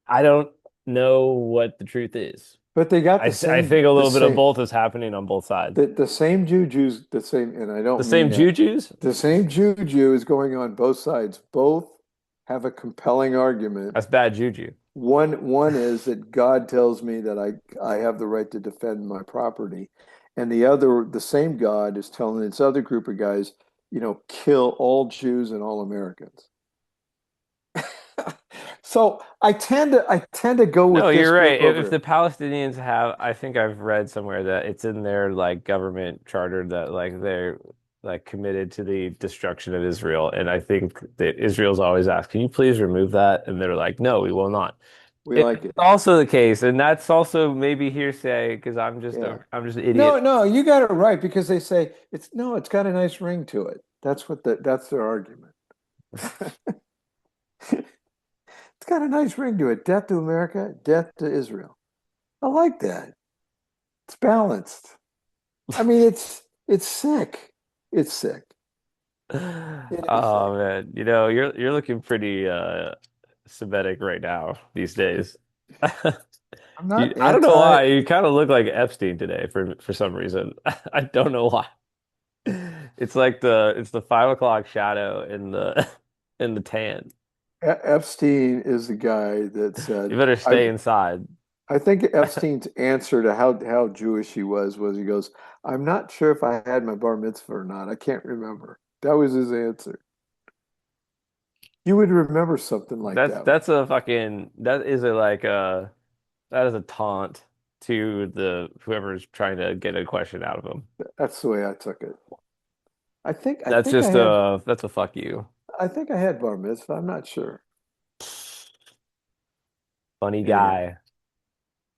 I don't know what the truth is. But they got I think a the little bit of same both is happening on both sides. the same juju's the same, and I The don't mean same that. Jews? The same juju is going on both sides. Both have a compelling argument. That's bad juju. One is that God tells me that I have the right to defend my property. And the other, the same God is telling this other group of guys, kill all Jews and all Americans. So I tend to go No, with this you're right. group If over. the Palestinians have, I think I've read somewhere that it's in their like government charter that like they're like committed to the destruction of Israel. And I think that Israel's always asked, can you please remove that? And they're like, no, we will not. We It's like it. also the case, and that's also maybe hearsay because Yeah. I'm just an No, idiot. no, you got it right because they say it's no, it's got a nice ring to it. That's their argument. It's got a nice ring to it. Death to America, death to Israel. I like that. It's balanced. I mean, it's sick. It's sick. It is Oh sick. man, you're looking pretty Semitic right now these days. I'm not I don't know anti. why. You kind of look like Epstein today for some reason. I don't know why. It's the 5 o'clock shadow in the in the tan. Epstein is the guy that said, You better I stay inside. I think Epstein's answer to how Jewish he was he goes, I'm not sure if I had my bar mitzvah or not. I can't remember. That was his answer. You would remember something like that. That is a like that is a taunt to the whoever's trying to get a question out of them. That's the way I took it. I That's think I just had that's a fuck you. I think I had bar mitzvah. I'm not sure. Funny Anyhow, guy.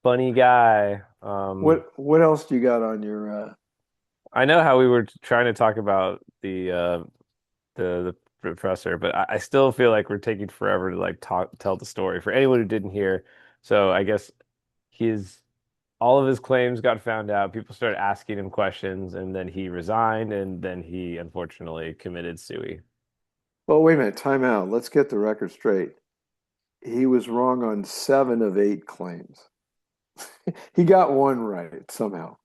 Funny guy. what else do you got on your I know how we were trying to talk about the professor, but I still feel like we're taking forever to like tell the story for anyone who didn't hear. So I guess his all of his claims got found out. People started asking him questions, and then he resigned, and then he unfortunately committed suicide. well, wait a minute, time out. Let's get the record straight. He was wrong on 7 of 8 claims. He got one right somehow.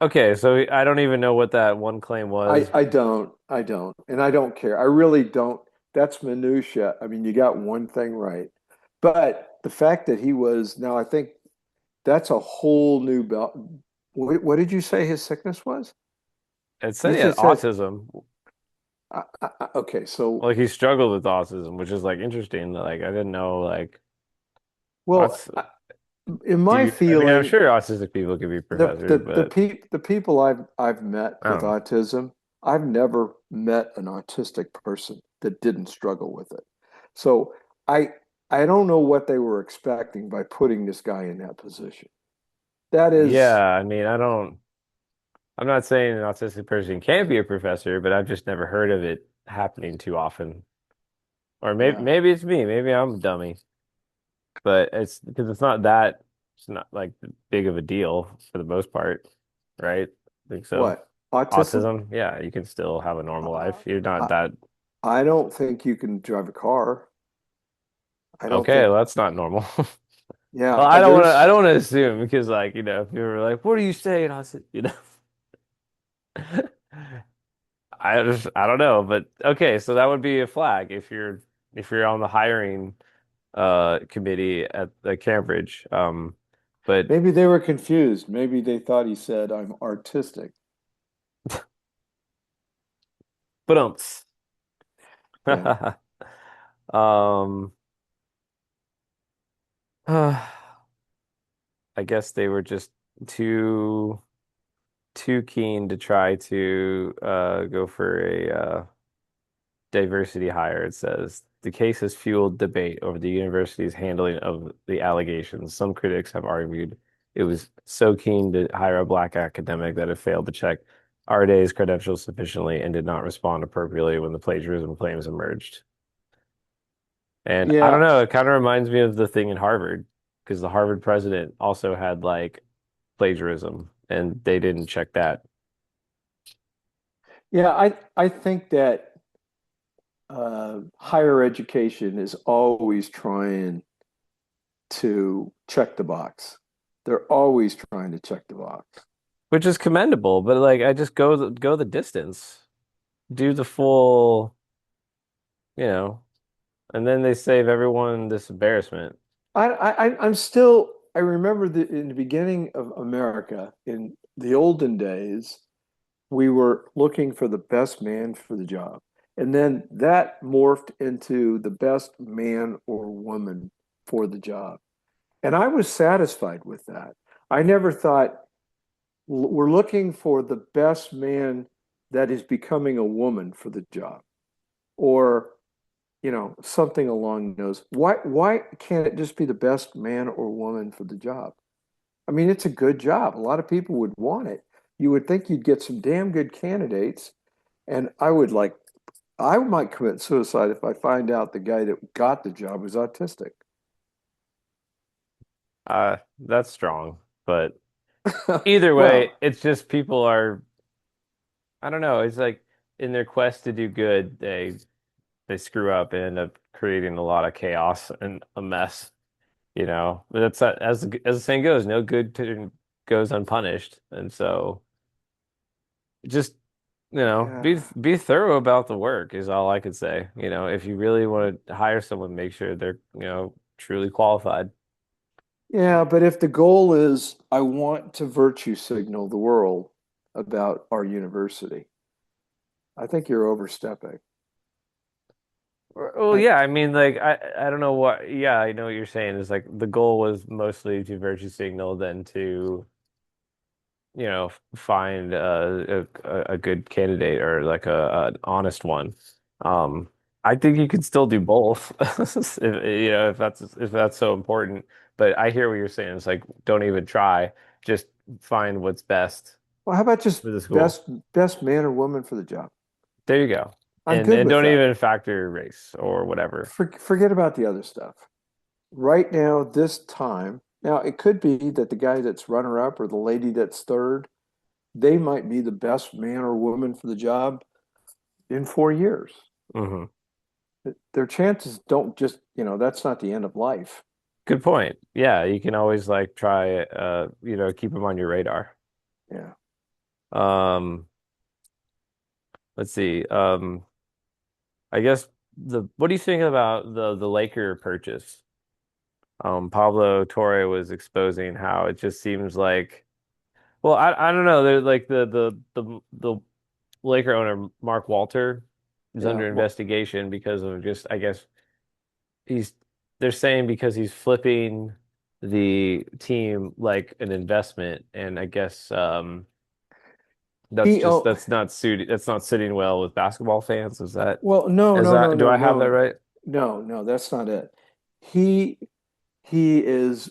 Okay, so I don't even know what that one claim was. I don't, and I don't care. I really don't. That's minutia. I mean, you got one thing right, but the fact that he was now, I think that's a whole new belt. What did you say his sickness was? It said You he had just said, autism. okay, so, Like he struggled with autism, which is like interesting. Like I didn't know like well, what's in do my you I mean I'm feeling, sure autistic people could be professors, but the people I've met I with don't know. autism, I've never met an autistic person that didn't struggle with it. So I I don't know what they were expecting by putting this guy in that position. That Yeah, is, I mean I'm not saying an autistic person can't be a professor, but I've just never heard of it happening too often. Or yeah. maybe it's me, maybe I'm a dummy, but it's because it's not like big of a deal for the most part, right? I think so. What? Autism? Autism, yeah, you can still have a normal Uh, life. You're not I, that I don't think you can drive a car. I don't okay, think, well, that's not normal. Well, yeah, I there's, don't want to assume because like, if you were like, what are you saying? I said, I don't know, but okay, so that would be a flag if you're on the hiring committee at the Cambridge. But maybe they were confused. Maybe they thought he said, I'm artistic. but Yeah. um I guess they were just too too keen to try to go for a diversity hire, it says. The case has fueled debate over the university's handling of the allegations. Some critics have argued it was so keen to hire a black academic that it failed to check Arday's credentials sufficiently and did not respond appropriately when the plagiarism claims emerged. And I don't Yeah. know, it kind of reminds me of the thing in Harvard, because the Harvard president also had like plagiarism and they didn't check that. Yeah. I think that higher education is always trying to check the box. They're always trying to check the box. Which is commendable, but like I just go the distance. Do the full, you know, and then they save everyone this embarrassment. I'm still, I remember in the beginning of America, in the olden days, we were looking for the best man for the job. And then that morphed into the best man or woman for the job. And I was satisfied with that. I never thought we're looking for the best man that is becoming a woman for the job or, something along those. Why can't it just be the best man or woman for the job? I mean, it's a good job. A lot of people would want it. You would think you'd get some damn good candidates. And I might commit suicide if I find out the guy that got the job was autistic. That's strong, but either way, Well, it's just people are, I don't know, it's like in their quest to do good, they screw up and end up creating a lot of chaos and a mess, you know. But that's as the saying goes, no good turn goes unpunished. And so just yeah. be thorough about the work is all I could say. If you really want to hire someone, make sure they're, truly qualified. Yeah, but if the goal is I want to virtue signal the world about our university, I think you're overstepping. Well, I, yeah, I mean, like, I don't know what, yeah, I know what you're saying is like the goal was mostly to virtue signal than to, find a good candidate or like an honest one. Um, I think you could still do both, if that's so important. But I hear what you're saying. It's like, don't even try, just find what's best well, how about just for the school. best man or woman for the job? There you go. I'm good And with don't that. even factor race or whatever. Forget about the other stuff. Right now, this time, now it could be that the guy that's runner up or the lady that's third, they might be the best man or woman for the job in 4 years. Hmm. Their chances don't just, that's not the end of life. Good point. Yeah, you can always like try keep them on your radar. Yeah. Um, let's see. I guess the what do you think about the Laker purchase? Pablo Torre was exposing how it just seems like, well, I don't know. They're like the Laker owner Mark Walter is Yeah. under Well, investigation because of just, I guess he's they're saying because he's flipping the team like an investment, and I guess he oh that's not sitting well with basketball fans. well no Is no no that do no I have that no right? no no that's not it. He he is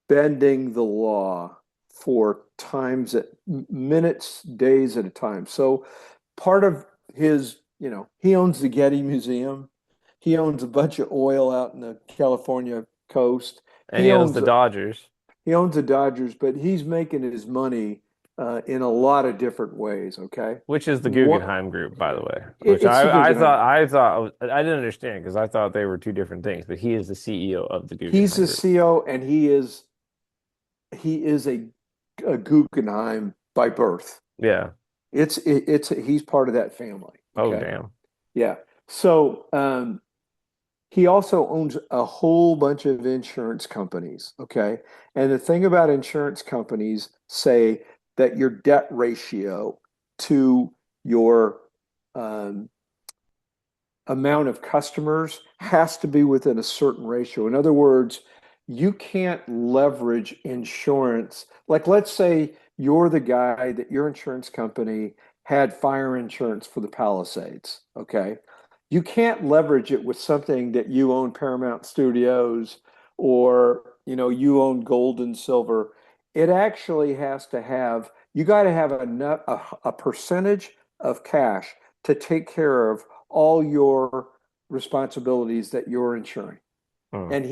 bending the law for times at minutes, days at a time. So part of his, he owns the Getty Museum. He owns a bunch of oil out in the California coast. And He he owns the owns Dodgers, he owns the Dodgers, but he's making his money in a lot of different ways. Okay, which is the what Guggenheim Group, by the way, which it's the Guggenheim. I thought I didn't understand because I thought they were two different things, but he is the CEO of the He's Guggenheim the Group. CEO, and he is a Guggenheim by birth. Yeah. It's he's part of that family. Oh, Okay. damn. Yeah. So he also owns a whole bunch of insurance companies. Okay. And the thing about insurance companies say that your debt ratio to your um, amount of customers has to be within a certain ratio. In other words, you can't leverage insurance. Like, let's say you're the guy that your insurance company had fire insurance for the Palisades. Okay. You can't leverage it with something that you own Paramount Studios or, you own gold and silver. It actually has to have, you got to have a percentage of cash to take care of all your responsibilities that you're insuring. Hmm. And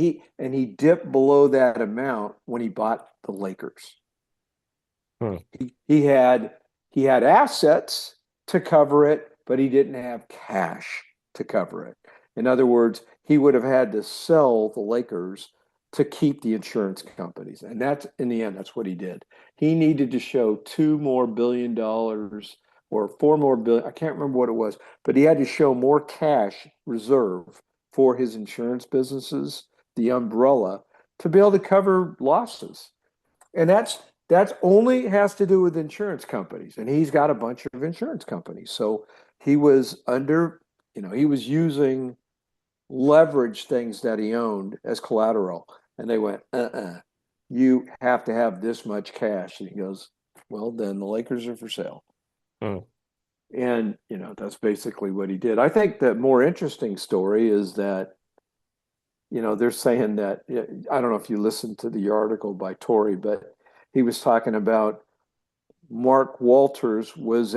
he dipped below that amount when he bought the Lakers. Hmm. He had assets to cover it, but he didn't have cash to cover it. In other words, he would have had to sell the Lakers to keep the insurance companies. And that's in the end, that's what he did. He needed to show $2 more billion or 4 more billion. I can't remember what it was, but he had to show more cash reserve for his insurance businesses, the umbrella, to be able to cover losses. And that's only has to do with insurance companies. And he's got a bunch of insurance companies. So he was under, he was using leverage things that he owned as collateral. And they went, you have to have this much cash. And he goes, well, then the Lakers are for sale. Hmm. And, that's basically what he did. I think the more interesting story is that, they're saying that, I don't know if you listened to the article by Tory, but he was talking about Mark Walters was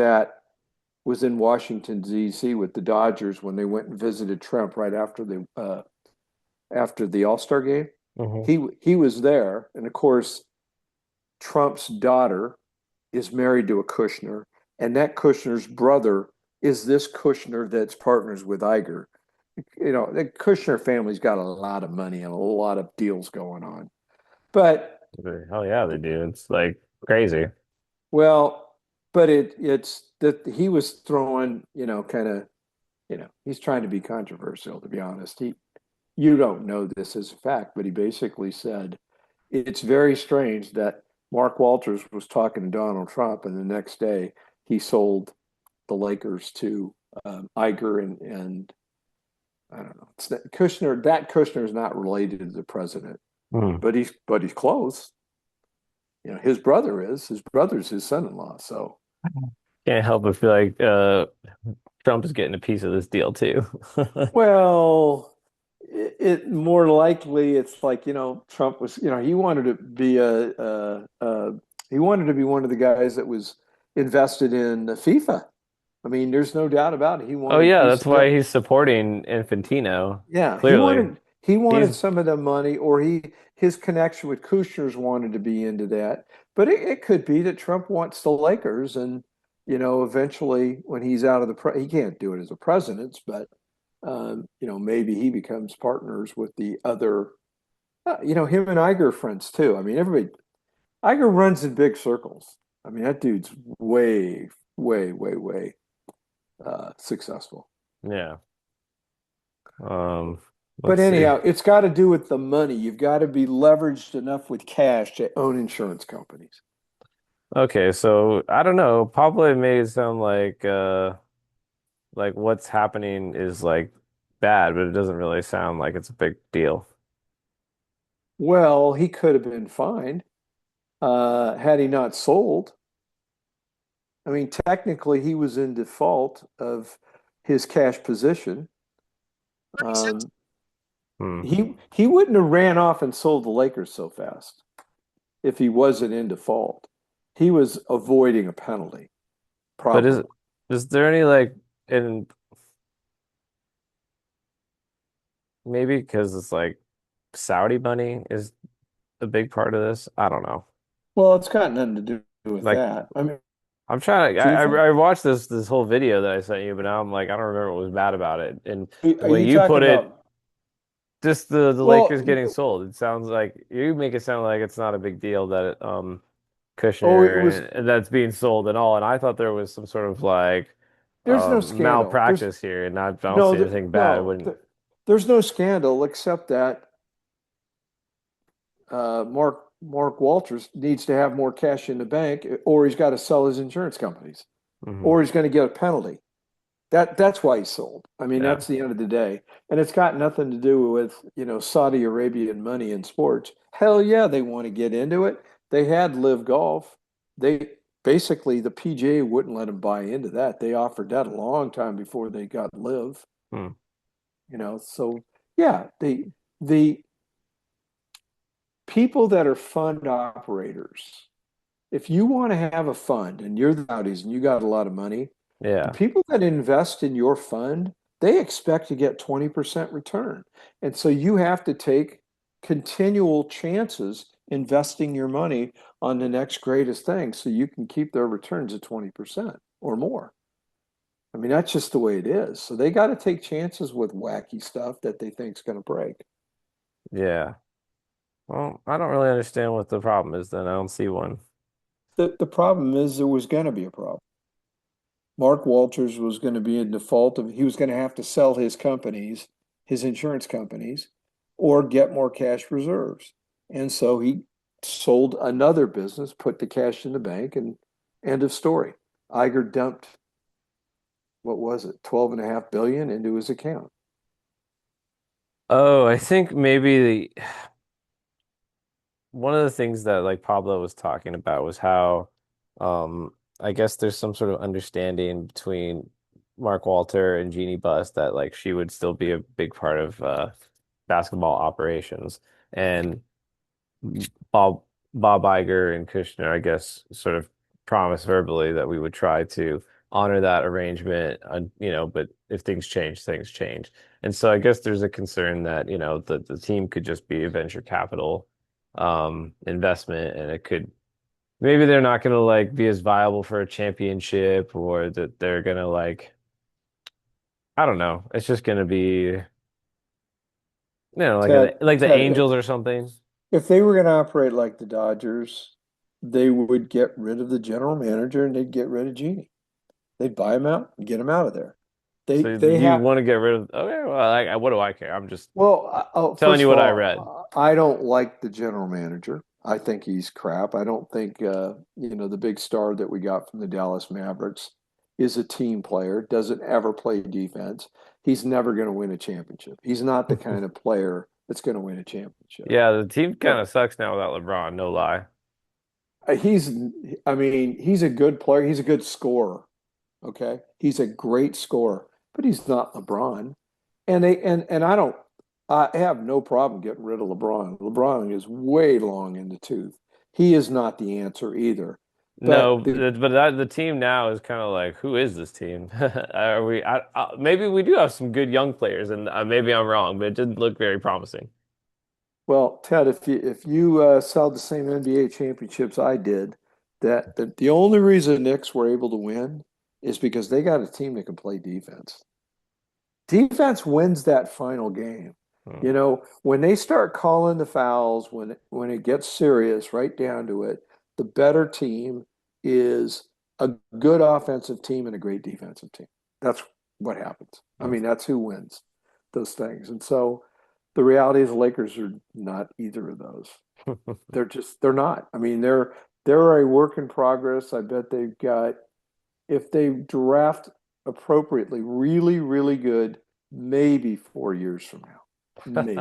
in Washington D.C. with the Dodgers when they went and visited Trump right after the All-Star game. Hmm. He was there, and of course, Trump's daughter is married to a Kushner, and that Kushner's brother is this Kushner that's partners with Iger. The Kushner family's got a lot of money and a lot of deals going on. But Hell yeah, they do. It's like crazy. well, but it's that he was throwing, kind of, he's trying to be controversial, to be honest. You don't know this as a fact, but he basically said it's very strange that Mark Walters was talking to Donald Trump, and the next day he sold the Lakers to Iger and I don't know. It's that Kushner. That Kushner is not related to the president, Hmm. but he's close. His brother is. His brother's his son-in-law. So Can't help but feel like Trump is getting a piece of this deal too. well, it more likely it's like, Trump was, he wanted to be he wanted to be one of the guys that was invested in FIFA. I mean, there's no doubt about it. He Oh wanted a yeah, piece that's of why that. he's supporting Infantino. Yeah, he Clearly. wanted he He's wanted some of the money, or his connection with Kushner's wanted to be into that. But it could be that Trump wants the Lakers, and eventually when he's out of he can't do it as a president, but maybe he becomes partners with the other. Him and Iger are friends too. I mean, everybody Iger runs in big circles. I mean, that dude's way, way, way, way successful. Yeah. Um, But let's see. anyhow, it's got to do with the money. You've got to be leveraged enough with cash to own insurance companies. Okay, so I don't know. Pablo made it sound like what's happening is like bad, but it doesn't really sound like it's a big deal. Well, he could have been fined had he not sold. I mean, technically, he was in default of his cash position. Um, Hmm. he wouldn't have ran off and sold the Lakers so fast if he wasn't in default. He was avoiding a penalty, But probably. is there any like in maybe because it's like Saudi money is a big part of this? I don't know. Well, it's got nothing to do with Like that. I mean, I'm trying to do you think? I watched this whole video that I sent you, but now I'm like I don't remember what was bad about it. And the Are way you you talking put it, about? just the Lakers getting Well, sold. It sounds like you make it sound like it's not a big deal that oh, it Kushner was. and that's being sold and all. And I thought there was some sort of like There's no scandal. malpractice here, and I don't No, see anything bad. It no. wouldn't. There's no scandal except that Mark Walters needs to have more cash in the bank, or he's got to sell his insurance companies, Hmm. or he's going to get a penalty. That's why he sold. I mean, Yeah. that's the end of the day. And it's got nothing to do with, Saudi Arabian money in sports. Hell yeah, they want to get into it. They had Live Golf. They basically the PGA wouldn't let them buy into that. They offered that a long time before they got Live, Hmm. So yeah, the people that are fund operators, if you want to have a fund and you're the Saudis and you got a lot of money, the Yeah. people that invest in your fund, they expect to get 20% return. And so you have to take continual chances investing your money on the next greatest thing so you can keep their returns at 20% or more. I mean, that's just the way it is. So they got to take chances with wacky stuff that they think is going to break. Yeah. Well, I don't really understand what the problem is then. I don't see one. The problem is there was going to be a problem. Mark Walters was going to be in default of he was going to have to sell his companies, his insurance companies, or get more cash reserves. And so he sold another business, put the cash in the bank, and end of story. Iger dumped, what was it, 12.5 billion into his account. Oh, I think maybe one of the things that like Pablo was talking about was how I guess there's some sort of understanding between Mark Walter and Jeannie Buss that like she would still be a big part of basketball operations. And Bob Bob Iger and Kushner, I guess, sort of promised verbally that we would try to honor that arrangement, but if things change, things change. And so I guess there's a concern that, the team could just be a venture capital investment and it could maybe they're not gonna like be as viable for a championship or that they're gonna like I don't know. It's just gonna be, like the Ted, Angels or something. if they were going to operate like the Dodgers, they would get rid of the general manager and they'd get rid of Genie. They'd buy him out and get him out of there. They So they you have want to get rid of okay, well, what do I care? I'm just telling first you of what I read. all, I don't like the general manager. I think he's crap. I don't think the big star that we got from the Dallas Mavericks is a team player, doesn't ever play defense. He's never going to win a championship. He's not the kind of player that's going to win a championship. Yeah, the team kind But of sucks now without LeBron, no lie. he's I mean, he's a good player. He's a good scorer. Okay. He's a great scorer, but he's not LeBron. And I have no problem getting rid of LeBron. LeBron is way long in the tooth. He is not the answer either. But No, but the team now is kind of like, who is this team? Are we? Maybe we do have some good young players, and maybe I'm wrong, but it didn't look very promising. well, Ted, if you saw the same NBA championships I did, that the only reason Knicks were able to win is because they got a team that can play defense. Defense wins that final game. Hmm. When they start calling the fouls, when it gets serious, right down to it, the better team is a good offensive team and a great defensive team. That's what happens. I mean, that's who wins those things. And so the reality is the Lakers are not either of those. They're not. I mean, they're a work in progress. I bet they've got if they draft appropriately, really, really good, maybe 4 years from now. Maybe.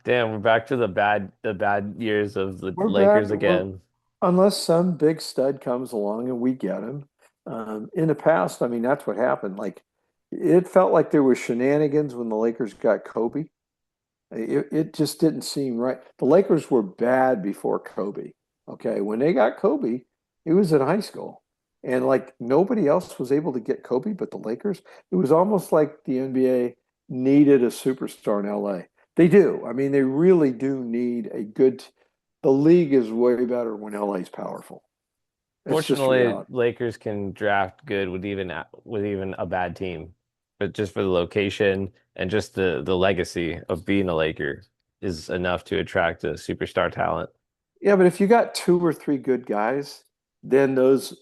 Damn, we're back to the bad years of the We're back. Lakers again. Unless some big stud comes along and we get him. In the past, I mean, that's what happened. Like, it felt like there was shenanigans when the Lakers got Kobe. It just didn't seem right. The Lakers were bad before Kobe. Okay. When they got Kobe, he was in high school. And like nobody else was able to get Kobe but the Lakers. It was almost like the NBA needed a superstar in LA. They do. I mean, they really do need a good. The league is way better when LA is powerful. It's just Fortunately, reality. Lakers can draft good with even a bad team, but just for the location and just the legacy of being a Laker is enough to attract a superstar talent. Yeah, but if you got two or three good guys, then those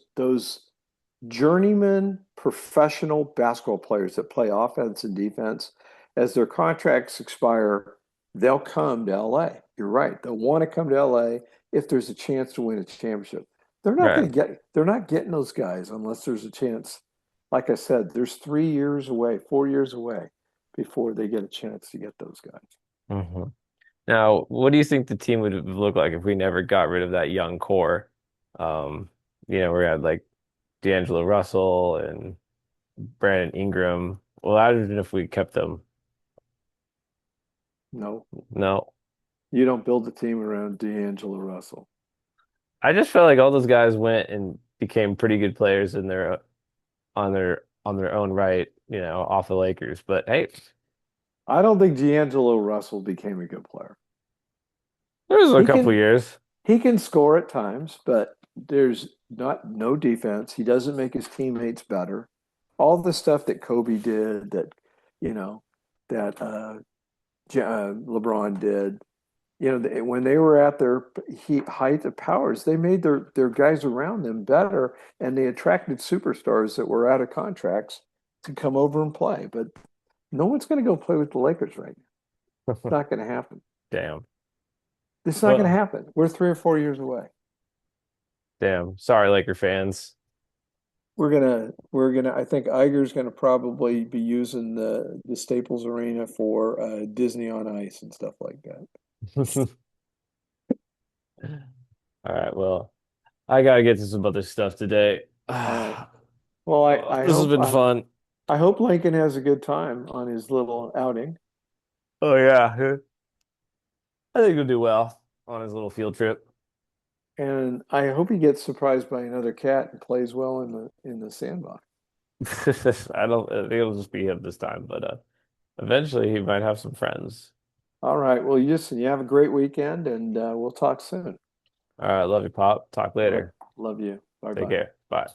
journeyman professional basketball players that play offense and defense, as their contracts expire, they'll come to LA. You're right. They'll want to come to LA if there's a chance to win a championship. Right. They're not getting those guys unless there's a chance. Like I said, there's 3 years away, 4 years away before they get a chance to get those guys. hmm Now, what do you think the team would look like if we never got rid of that young core? Um, we had like D'Angelo Russell and Brandon Ingram. Well, I don't know if we kept them. No, No. you don't build a team around D'Angelo Russell. I just felt like all those guys went and became pretty good players in their on their own right, off the Lakers. But hey, I don't think D'Angelo Russell became a good player. there was a He couple can years. he can score at times, but there's not no defense. He doesn't make his teammates better. All the stuff that Kobe did, that you know, that LeBron did, when they were at their height of powers, they made their guys around them better, and they attracted superstars that were out of contracts to come over and play. But no one's going to go play with the Lakers right now. It's not going to happen. Damn. It's not going to Well, happen. We're 3 or 4 years away. damn. Sorry, Laker fans. We're gonna I think Iger's gonna probably be using the Staples Arena for Disney on Ice and stuff like that. All right, well, I gotta get to some other stuff today. All right. Well, This has been fun. I hope Lincoln has a good time on his little outing, Oh yeah. I think he'll do well on his little field trip. and I hope he gets surprised by another cat and plays well in the sandbox. I think it'll just be him this time, but eventually he might have some friends. All right. Well, you have a great weekend, and we'll talk soon. All right, love you, Pop. Talk Love, later. love you. Bye Take bye. care. Bye.